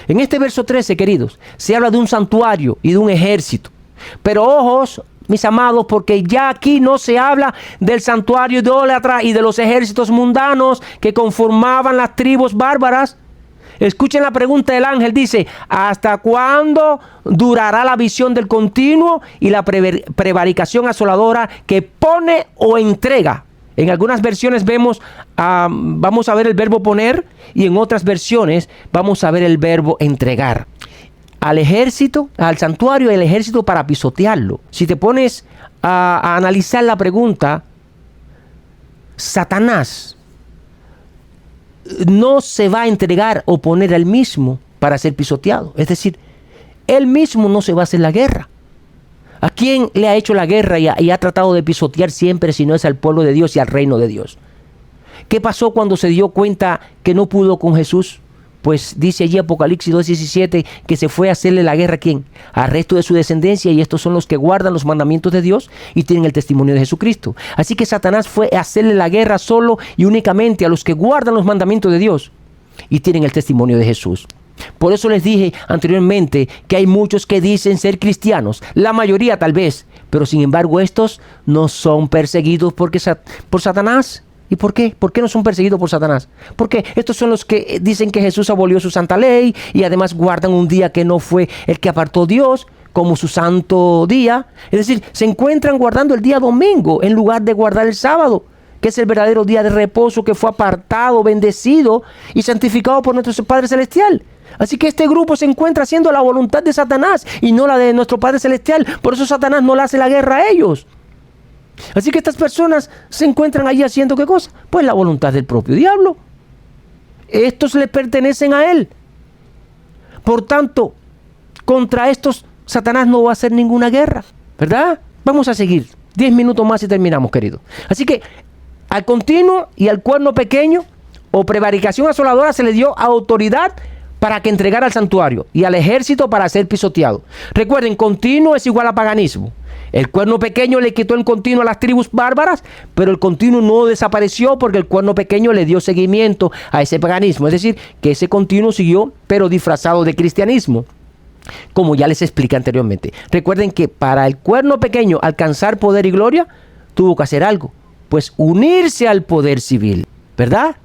En este verso 13, queridos, se habla de un santuario y de un ejército. Pero ojos, mis amados, porque ya aquí no se habla del santuario idólatra y de los ejércitos mundanos que conformaban las tribus bárbaras. Escuchen la pregunta del ángel, dice, ¿hasta cuándo durará la visión del continuo y la prevaricación asoladora que pone o entrega? En algunas versiones vamos a ver el verbo poner y en otras versiones vamos a ver el verbo entregar. Al ejército, al santuario y al ejército para pisotearlo. Si te pones a analizar la pregunta, Satanás no se va a entregar o poner al mismo para ser pisoteado. Es decir, él mismo no se va a hacer la guerra. ¿A quién le ha hecho la guerra y ha tratado de pisotear siempre si no es al pueblo de Dios y al reino de Dios? ¿Qué pasó cuando se dio cuenta que no pudo con Jesús? Pues dice allí Apocalipsis 2:17 que se fue a hacerle la guerra ¿a quién? Al resto de su descendencia, y estos son los que guardan los mandamientos de Dios y tienen el testimonio de Jesucristo. Así que Satanás fue a hacerle la guerra solo y únicamente a los que guardan los mandamientos de Dios y tienen el testimonio de Jesús. Por eso les dije anteriormente que hay muchos que dicen ser cristianos, la mayoría tal vez, pero sin embargo estos no son perseguidos por Satanás. ¿Y por qué? ¿Por qué no son perseguidos por Satanás? Porque estos son los que dicen que Jesús abolió su santa ley y además guardan un día que no fue el que apartó Dios como su santo día. Es decir, se encuentran guardando el día domingo en lugar de guardar el sábado, que es el verdadero día de reposo que fue apartado, bendecido y santificado por nuestro Padre Celestial. Así que este grupo se encuentra haciendo la voluntad de Satanás y no la de nuestro Padre Celestial. Por eso Satanás no le hace la guerra a ellos. Así que estas personas se encuentran allí haciendo ¿qué cosa? Pues la voluntad del propio diablo. Estos le pertenecen a él. Por tanto, contra estos Satanás no va a hacer ninguna guerra, ¿verdad? Vamos a seguir. 10 minutos más y terminamos, querido. Así que al continuo y al cuerno pequeño o prevaricación asoladora se le dio autoridad para que entregara al santuario y al ejército para ser pisoteado. Recuerden, continuo es igual a paganismo. El cuerno pequeño le quitó el continuo a las tribus bárbaras, pero el continuo no desapareció porque el cuerno pequeño le dio seguimiento a ese paganismo. Es decir, que ese continuo siguió, pero disfrazado de cristianismo, como ya les expliqué anteriormente. Recuerden que para el cuerno pequeño alcanzar poder y gloria, tuvo que hacer algo, pues unirse al poder civil, ¿verdad?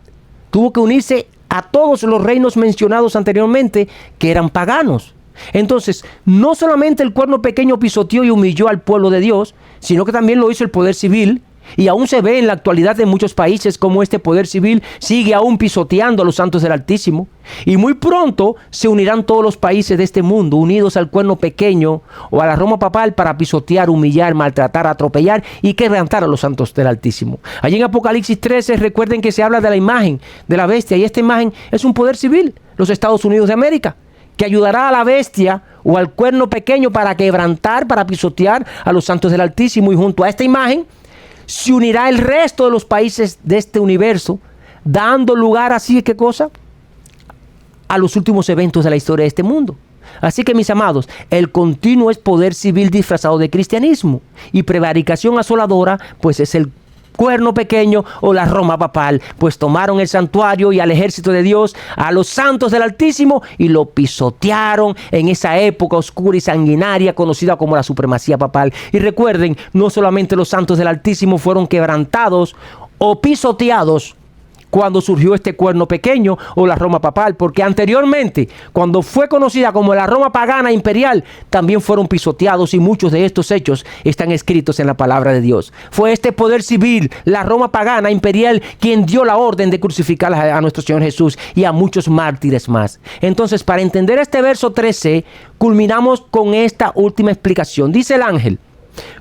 Tuvo que unirse a todos los reinos mencionados anteriormente que eran paganos. Entonces, no solamente el cuerno pequeño pisoteó y humilló al pueblo de Dios, sino que también lo hizo el poder civil, y aún se ve en la actualidad en muchos países como este poder civil sigue aún pisoteando a los santos del Altísimo, y muy pronto se unirán todos los países de este mundo unidos al cuerno pequeño o a la Roma papal para pisotear, humillar, maltratar, atropellar y quebrantar a los santos del Altísimo. Allí en Apocalipsis 13 recuerden que se habla de la imagen de la bestia, y esta imagen es un poder civil, los Estados Unidos de América, que ayudará a la bestia o al cuerno pequeño para quebrantar, para pisotear a los santos del Altísimo, y junto a esta imagen se unirá el resto de los países de este universo, dando lugar así, ¿qué cosa? A los últimos eventos de la historia de este mundo. Así que, mis amados, el continuo es poder civil disfrazado de cristianismo, y prevaricación asoladora pues es el cuerno pequeño o la Roma papal, pues tomaron el santuario y al ejército de Dios, a los santos del Altísimo, y lo pisotearon en esa época oscura y sanguinaria conocida como la supremacía papal. Y recuerden, no solamente los santos del Altísimo fueron quebrantados o pisoteados cuando surgió este cuerno pequeño o la Roma papal, porque anteriormente, cuando fue conocida como la Roma pagana imperial, también fueron pisoteados, y muchos de estos hechos están escritos en la palabra de Dios. Fue este poder civil, la Roma pagana imperial, quien dio la orden de crucificar a nuestro Señor Jesús y a muchos mártires más. Entonces, para entender este verso 13, culminamos con esta última explicación. Dice el ángel: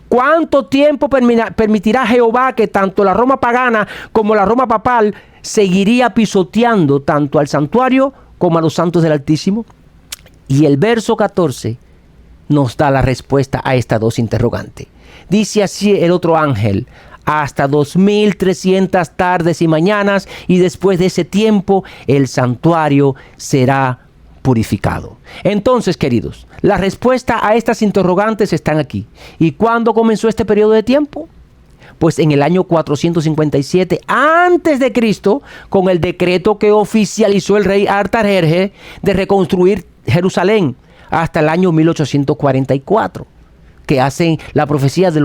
¿cuánto tiempo permitirá Jehová que tanto la Roma pagana como la Roma papal seguiría pisoteando tanto al santuario como a los santos del Altísimo? Y el verso 14 nos da la respuesta a estas dos interrogantes. Dice así el otro ángel: hasta 2300 tardes y mañanas, y después de ese tiempo el santuario será purificado. Entonces, queridos, la respuesta a estas interrogantes están aquí. ¿Y cuándo comenzó este periodo de tiempo? Pues en el año 457 antes de Cristo, con el decreto que oficializó el rey Artajerjes de reconstruir Jerusalén hasta el año 1844. Que hacen la profecía de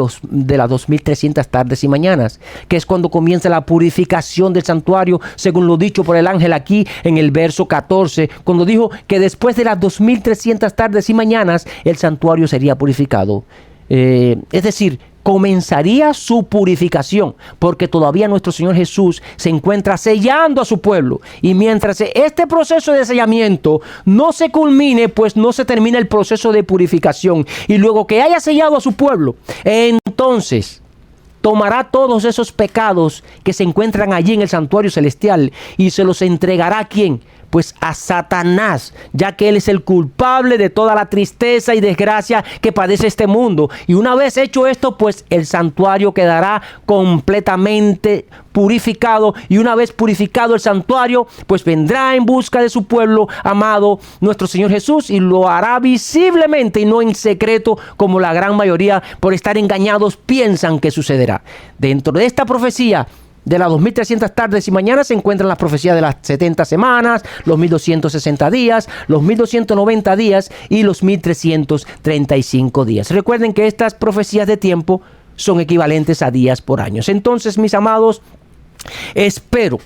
las 2300 tardes y mañanas, que es cuando comienza la purificación del santuario, según lo dicho por el ángel aquí en el verso 14, cuando dijo que después de las 2300 tardes y mañanas el santuario sería purificado. Es decir, comenzaría su purificación, porque todavía nuestro Señor Jesús se encuentra sellando a su pueblo, y mientras este proceso de sellamiento no se culmine, pues no se termina el proceso de purificación. Y luego que haya sellado a su pueblo, entonces tomará todos esos pecados que se encuentran allí en el santuario celestial y se los entregará ¿a quién? Pues a Satanás, ya que él es el culpable de toda la tristeza y desgracia que padece este mundo. Y una vez hecho esto, pues el santuario quedará completamente purificado, y una vez purificado el santuario, pues vendrá en busca de su pueblo amado, nuestro Señor Jesús, y lo hará visiblemente y no en secreto, como la gran mayoría, por estar engañados, piensan que sucederá. Dentro de esta profecía de las 2300 tardes y mañanas se encuentran las profecías de las 70 semanas, los 1260 días, los 1290 días y los 1335 días. Recuerden que estas profecías de tiempo son equivalentes a días por años. Entonces, mis amados, espero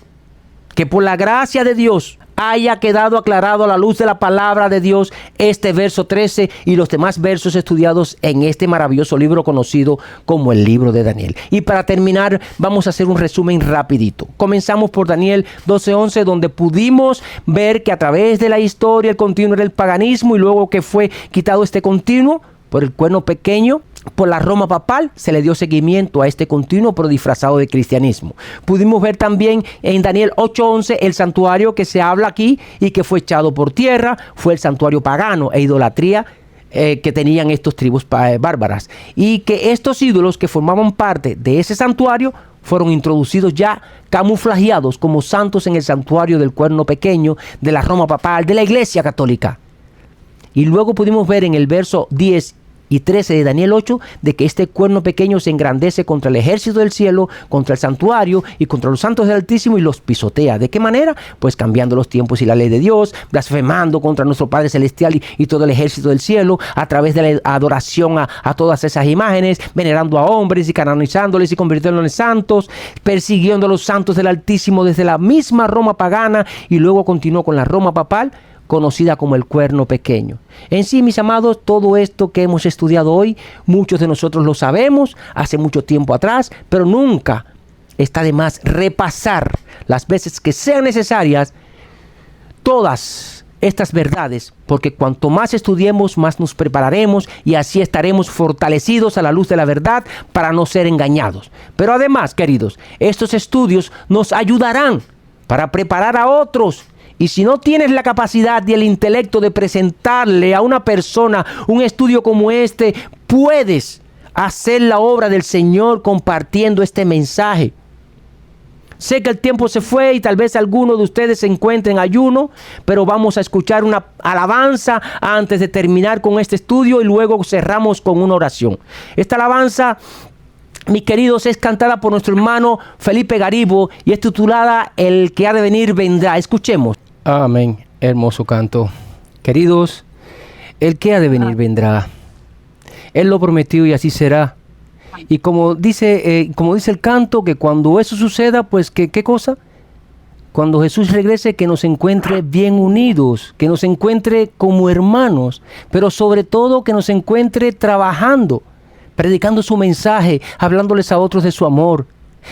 que por la gracia de Dios haya quedado aclarado a la luz de la palabra de Dios este verso 13 y los demás versos estudiados en este maravilloso libro conocido como el libro de Daniel. Y para terminar, vamos a hacer un resumen rapidito. Comenzamos por Daniel 12:11, donde pudimos ver que a través de la historia el continuo era el paganismo, y luego que fue quitado este continuo por el cuerno pequeño, por la Roma papal, se le dio seguimiento a este continuo pero disfrazado de cristianismo. Pudimos ver también en Daniel 8:11 el santuario que se habla aquí y que fue echado por tierra, fue el santuario pagano e idolatría que tenían estos tribus bárbaras, y que estos ídolos que formaban parte de ese santuario fueron introducidos ya camuflajeados como santos en el santuario del cuerno pequeño, de la Roma papal, de la Iglesia católica. Y luego pudimos ver en el verso 10 y 13 de Daniel 8, de que este cuerno pequeño se engrandece contra el ejército del cielo, contra el santuario y contra los santos del Altísimo, y los pisotea. ¿De qué manera? Pues cambiando los tiempos y la ley de Dios, blasfemando contra nuestro Padre Celestial y todo el ejército del cielo, a través de la adoración a todas esas imágenes, venerando a hombres y canonizándoles y convirtiéndolos en santos, persiguiendo a los santos del Altísimo desde la misma Roma pagana, y luego continuó con la Roma papal, conocida como el cuerno pequeño. En sí, mis amados, todo esto que hemos estudiado hoy, muchos de nosotros lo sabemos hace mucho tiempo atrás, pero nunca está de más repasar las veces que sean necesarias todas estas verdades, porque cuanto más estudiemos, más nos prepararemos, y así estaremos fortalecidos a la luz de la verdad para no ser engañados. Pero además, queridos, estos estudios nos ayudarán para preparar a otros. Y si no tienes la capacidad y el intelecto de presentarle a una persona un estudio como este, puedes hacer la obra del Señor compartiendo este mensaje. Sé que el tiempo se fue y tal vez alguno de ustedes se encuentre en ayuno, pero vamos a escuchar una alabanza antes de terminar con este estudio, y luego cerramos con una oración. Esta alabanza, mis queridos, es cantada por nuestro hermano Felipe Garibo y es titulada El que ha de venir vendrá. Escuchemos. Amén. Hermoso canto. Queridos, el que ha de venir vendrá. Él lo prometió y así será. Y como dice el canto, que cuando eso suceda, pues ¿qué cosa? Cuando Jesús regrese, que nos encuentre bien unidos, que nos encuentre como hermanos, pero sobre todo que nos encuentre trabajando, predicando su mensaje, hablándoles a otros de su amor.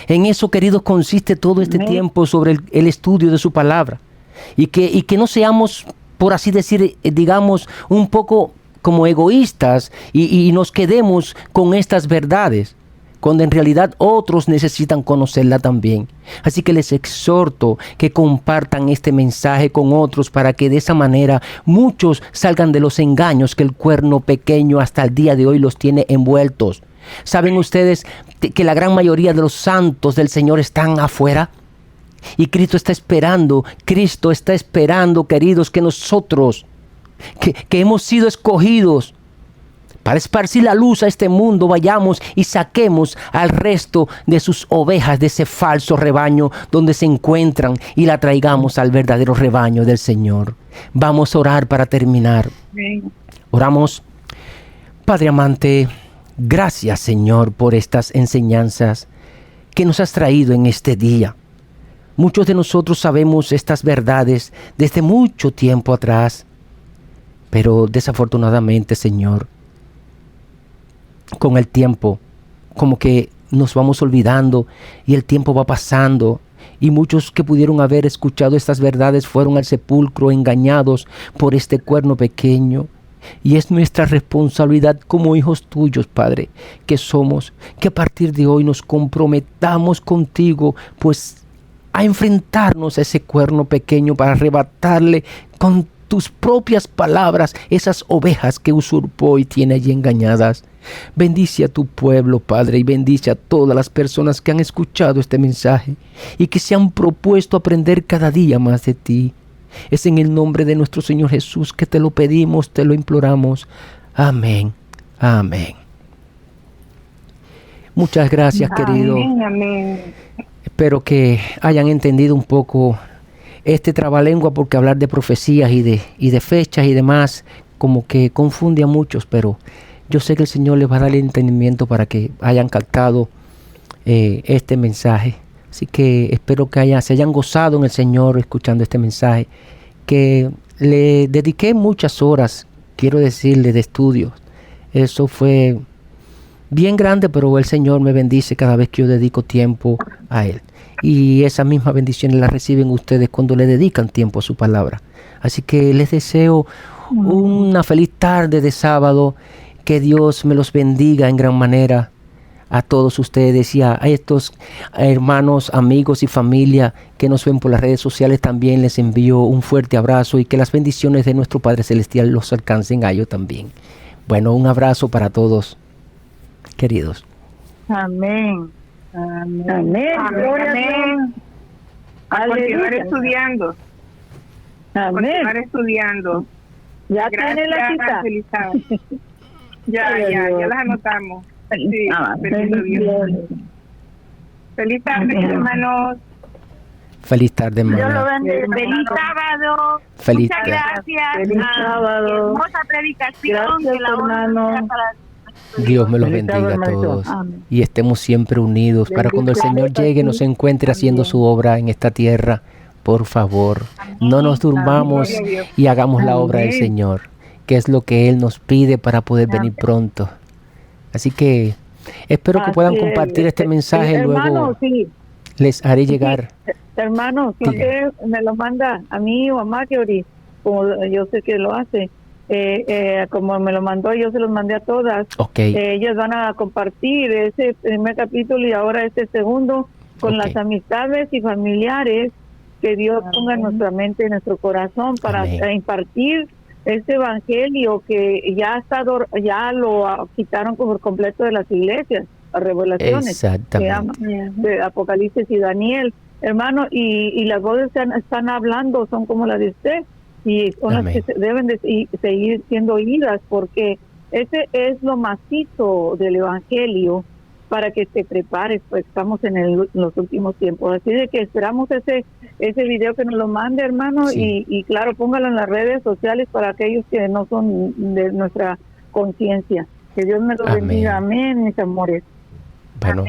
En eso, queridos, consiste todo este tiempo sobre el estudio de su palabra. Y que no seamos, por así decir, digamos, un poco como egoístas y nos quedemos con estas verdades, cuando en realidad otros necesitan conocerla también. Así que les exhorto que compartan este mensaje con otros, para que de esa manera muchos salgan de los engaños que el cuerno pequeño hasta el día de hoy los tiene envueltos. ¿Saben ustedes que la gran mayoría de los santos del Señor están afuera? Y Cristo está esperando, queridos, que nosotros, que hemos sido escogidos para esparcir la luz a este mundo, vayamos y saquemos al resto de sus ovejas de ese falso rebaño donde se encuentran y la traigamos al verdadero rebaño del Señor. Vamos a orar para terminar. Oramos. Padre amante, gracias, Señor, por estas enseñanzas que nos has traído en este día. Muchos de nosotros sabemos estas verdades desde mucho tiempo atrás, pero desafortunadamente, Señor, con el tiempo, como que nos vamos olvidando y el tiempo va pasando, y muchos que pudieron haber escuchado estas verdades fueron al sepulcro engañados por este cuerno pequeño. Y es nuestra responsabilidad como hijos tuyos, Padre, que somos, que a partir de hoy nos comprometamos contigo, pues a enfrentarnos a ese cuerno pequeño para arrebatarle con tus propias palabras esas ovejas que usurpó y tiene allí engañadas. Bendice a tu pueblo, Padre, y bendice a todas las personas que han escuchado este mensaje y que se han propuesto aprender cada día más de ti. Es en el nombre de nuestro Señor Jesús que te lo pedimos, te lo imploramos. Amén. Amén. Muchas gracias, querido. Amén. Espero que hayan entendido un poco este trabalengua, porque hablar de profecías y de fechas y demás como que confunde a muchos, pero yo sé que el Señor les va a dar el entendimiento para que hayan captado este mensaje. Así que espero que se hayan gozado en el Señor escuchando este mensaje, que le dediqué muchas horas, quiero decirle, de estudios. Eso fue bien grande, pero el Señor me bendice cada vez que yo dedico tiempo a Él. Y esa misma bendición la reciben ustedes cuando le dedican tiempo a su palabra. Así que les deseo una feliz tarde de sábado. Que Dios me los bendiga en gran manera a todos ustedes, y a estos hermanos, amigos y familia que nos ven por las redes sociales. También les envío un fuerte abrazo, y que las bendiciones de nuestro Padre Celestial los alcancen a ellos también. Bueno, un abrazo para todos, queridos. Amén. Amén. Amén. Amén. A continuar estudiando. Amén. Continuar estudiando. Ya tiene la cita. Ya las anotamos. Sí, feliz tarde, hermanos. Feliz tarde, hermano. Feliz sábado. Feliz Muchas gracias. Feliz sábado. Hermosa predicación. Gracias, que la hermano. Dios me los bendiga a todos. Y estemos siempre unidos para cuando el Señor llegue nos encuentre haciendo su obra en esta tierra. Por favor, no nos durmamos y hagamos la obra del Señor, que es lo que Él nos pide para poder venir pronto. Así que espero que puedan compartir este mensaje. Hermano, luego les haré llegar. Hermano, si usted me lo manda a mí o a Marjorie, como yo sé que lo hace, como me lo mandó, yo se los mandé a todas. Ellas van a compartir ese primer capítulo y ahora este segundo con las amistades y familiares que Dios ponga en nuestra mente, en nuestro corazón, para impartir este evangelio que ya lo quitaron por completo de las iglesias, las revelaciones de Apocalipsis y Daniel, hermano, y las voces que están hablando son como las de usted, y son las que deben de seguir siendo oídas, porque ese es lo macizo del evangelio, para que te prepares, pues estamos en los últimos tiempos. Así de que esperamos ese video que nos lo mande, hermano, y claro, póngalo en las redes sociales para aquellos que no son de nuestra conciencia. Que Dios me lo bendiga. Amén, mis amores. Bueno,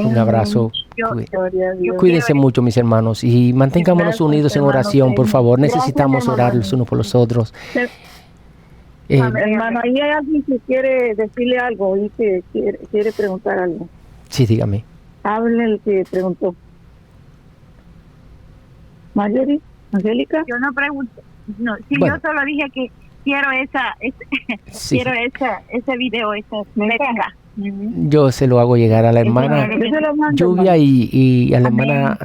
un abrazo. Cuídense mucho, mis hermanos, y mantengámonos unidos en oración, por favor. Necesitamos orar los unos por los otros. Hermano, ahí hay alguien que quiere decirle algo y que quiere preguntar algo. Sí, dígame. Hable el que preguntó. Marjorie, Angélica. Yo no pregunté. No, yo solo dije que quiero ese video, esa métrica. Yo se lo hago llegar a la hermana Lluvia y a la hermana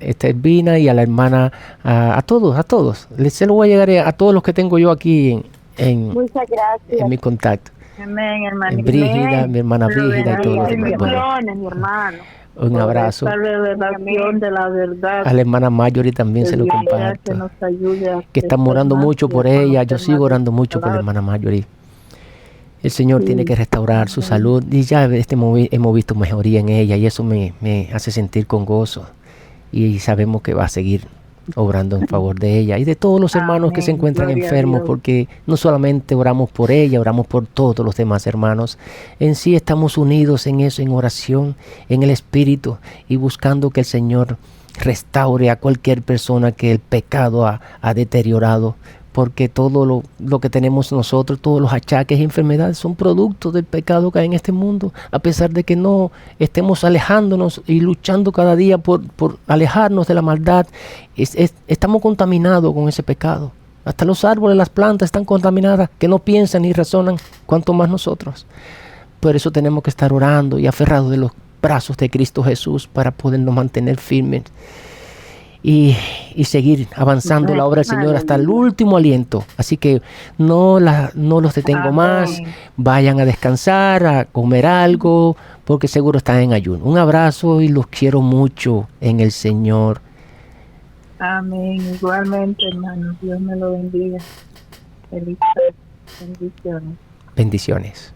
Elvina y a la hermana a todos. Se lo voy a llegar a todos los que tengo yo aquí en mi contacto. Amén, hermano. Brígida, mi hermana Brígida y todos los demás. Bueno, mi hermano. Un abrazo. Esta revelación de la verdad. A la hermana Marjorie también se lo comparto. Que nos ayude a Que estamos orando mucho por ella. Yo sigo orando mucho por la hermana Marjorie. El Señor tiene que restaurar su salud y ya hemos visto mejoría en ella y eso me hace sentir con gozo. Y sabemos que va a seguir obrando en favor de ella y de todos los hermanos que se encuentran enfermos, porque no solamente oramos por ella, oramos por todos los demás hermanos. En sí estamos unidos en eso, en oración, en el Espíritu y buscando que el Señor restaure a cualquier persona que el pecado ha deteriorado, porque todo lo que tenemos nosotros, todos los achaques y enfermedades son productos del pecado que hay en este mundo, a pesar de que no estemos alejándonos y luchando cada día por alejarnos de la maldad. Estamos contaminados con ese pecado. Hasta los árboles, las plantas están contaminadas, que no piensan ni razonan, cuanto más nosotros. Por eso tenemos que estar orando y aferrados de los brazos de Cristo Jesús para podernos mantener firmes y seguir avanzando la obra del Señor hasta el último aliento. Así que no los detengo más. Vayan a descansar, a comer algo, porque seguro están en ayuno. Un abrazo y los quiero mucho en el Señor. Amén. Igualmente, hermano. Dios me lo bendiga. Feliz bendiciones. Bendiciones.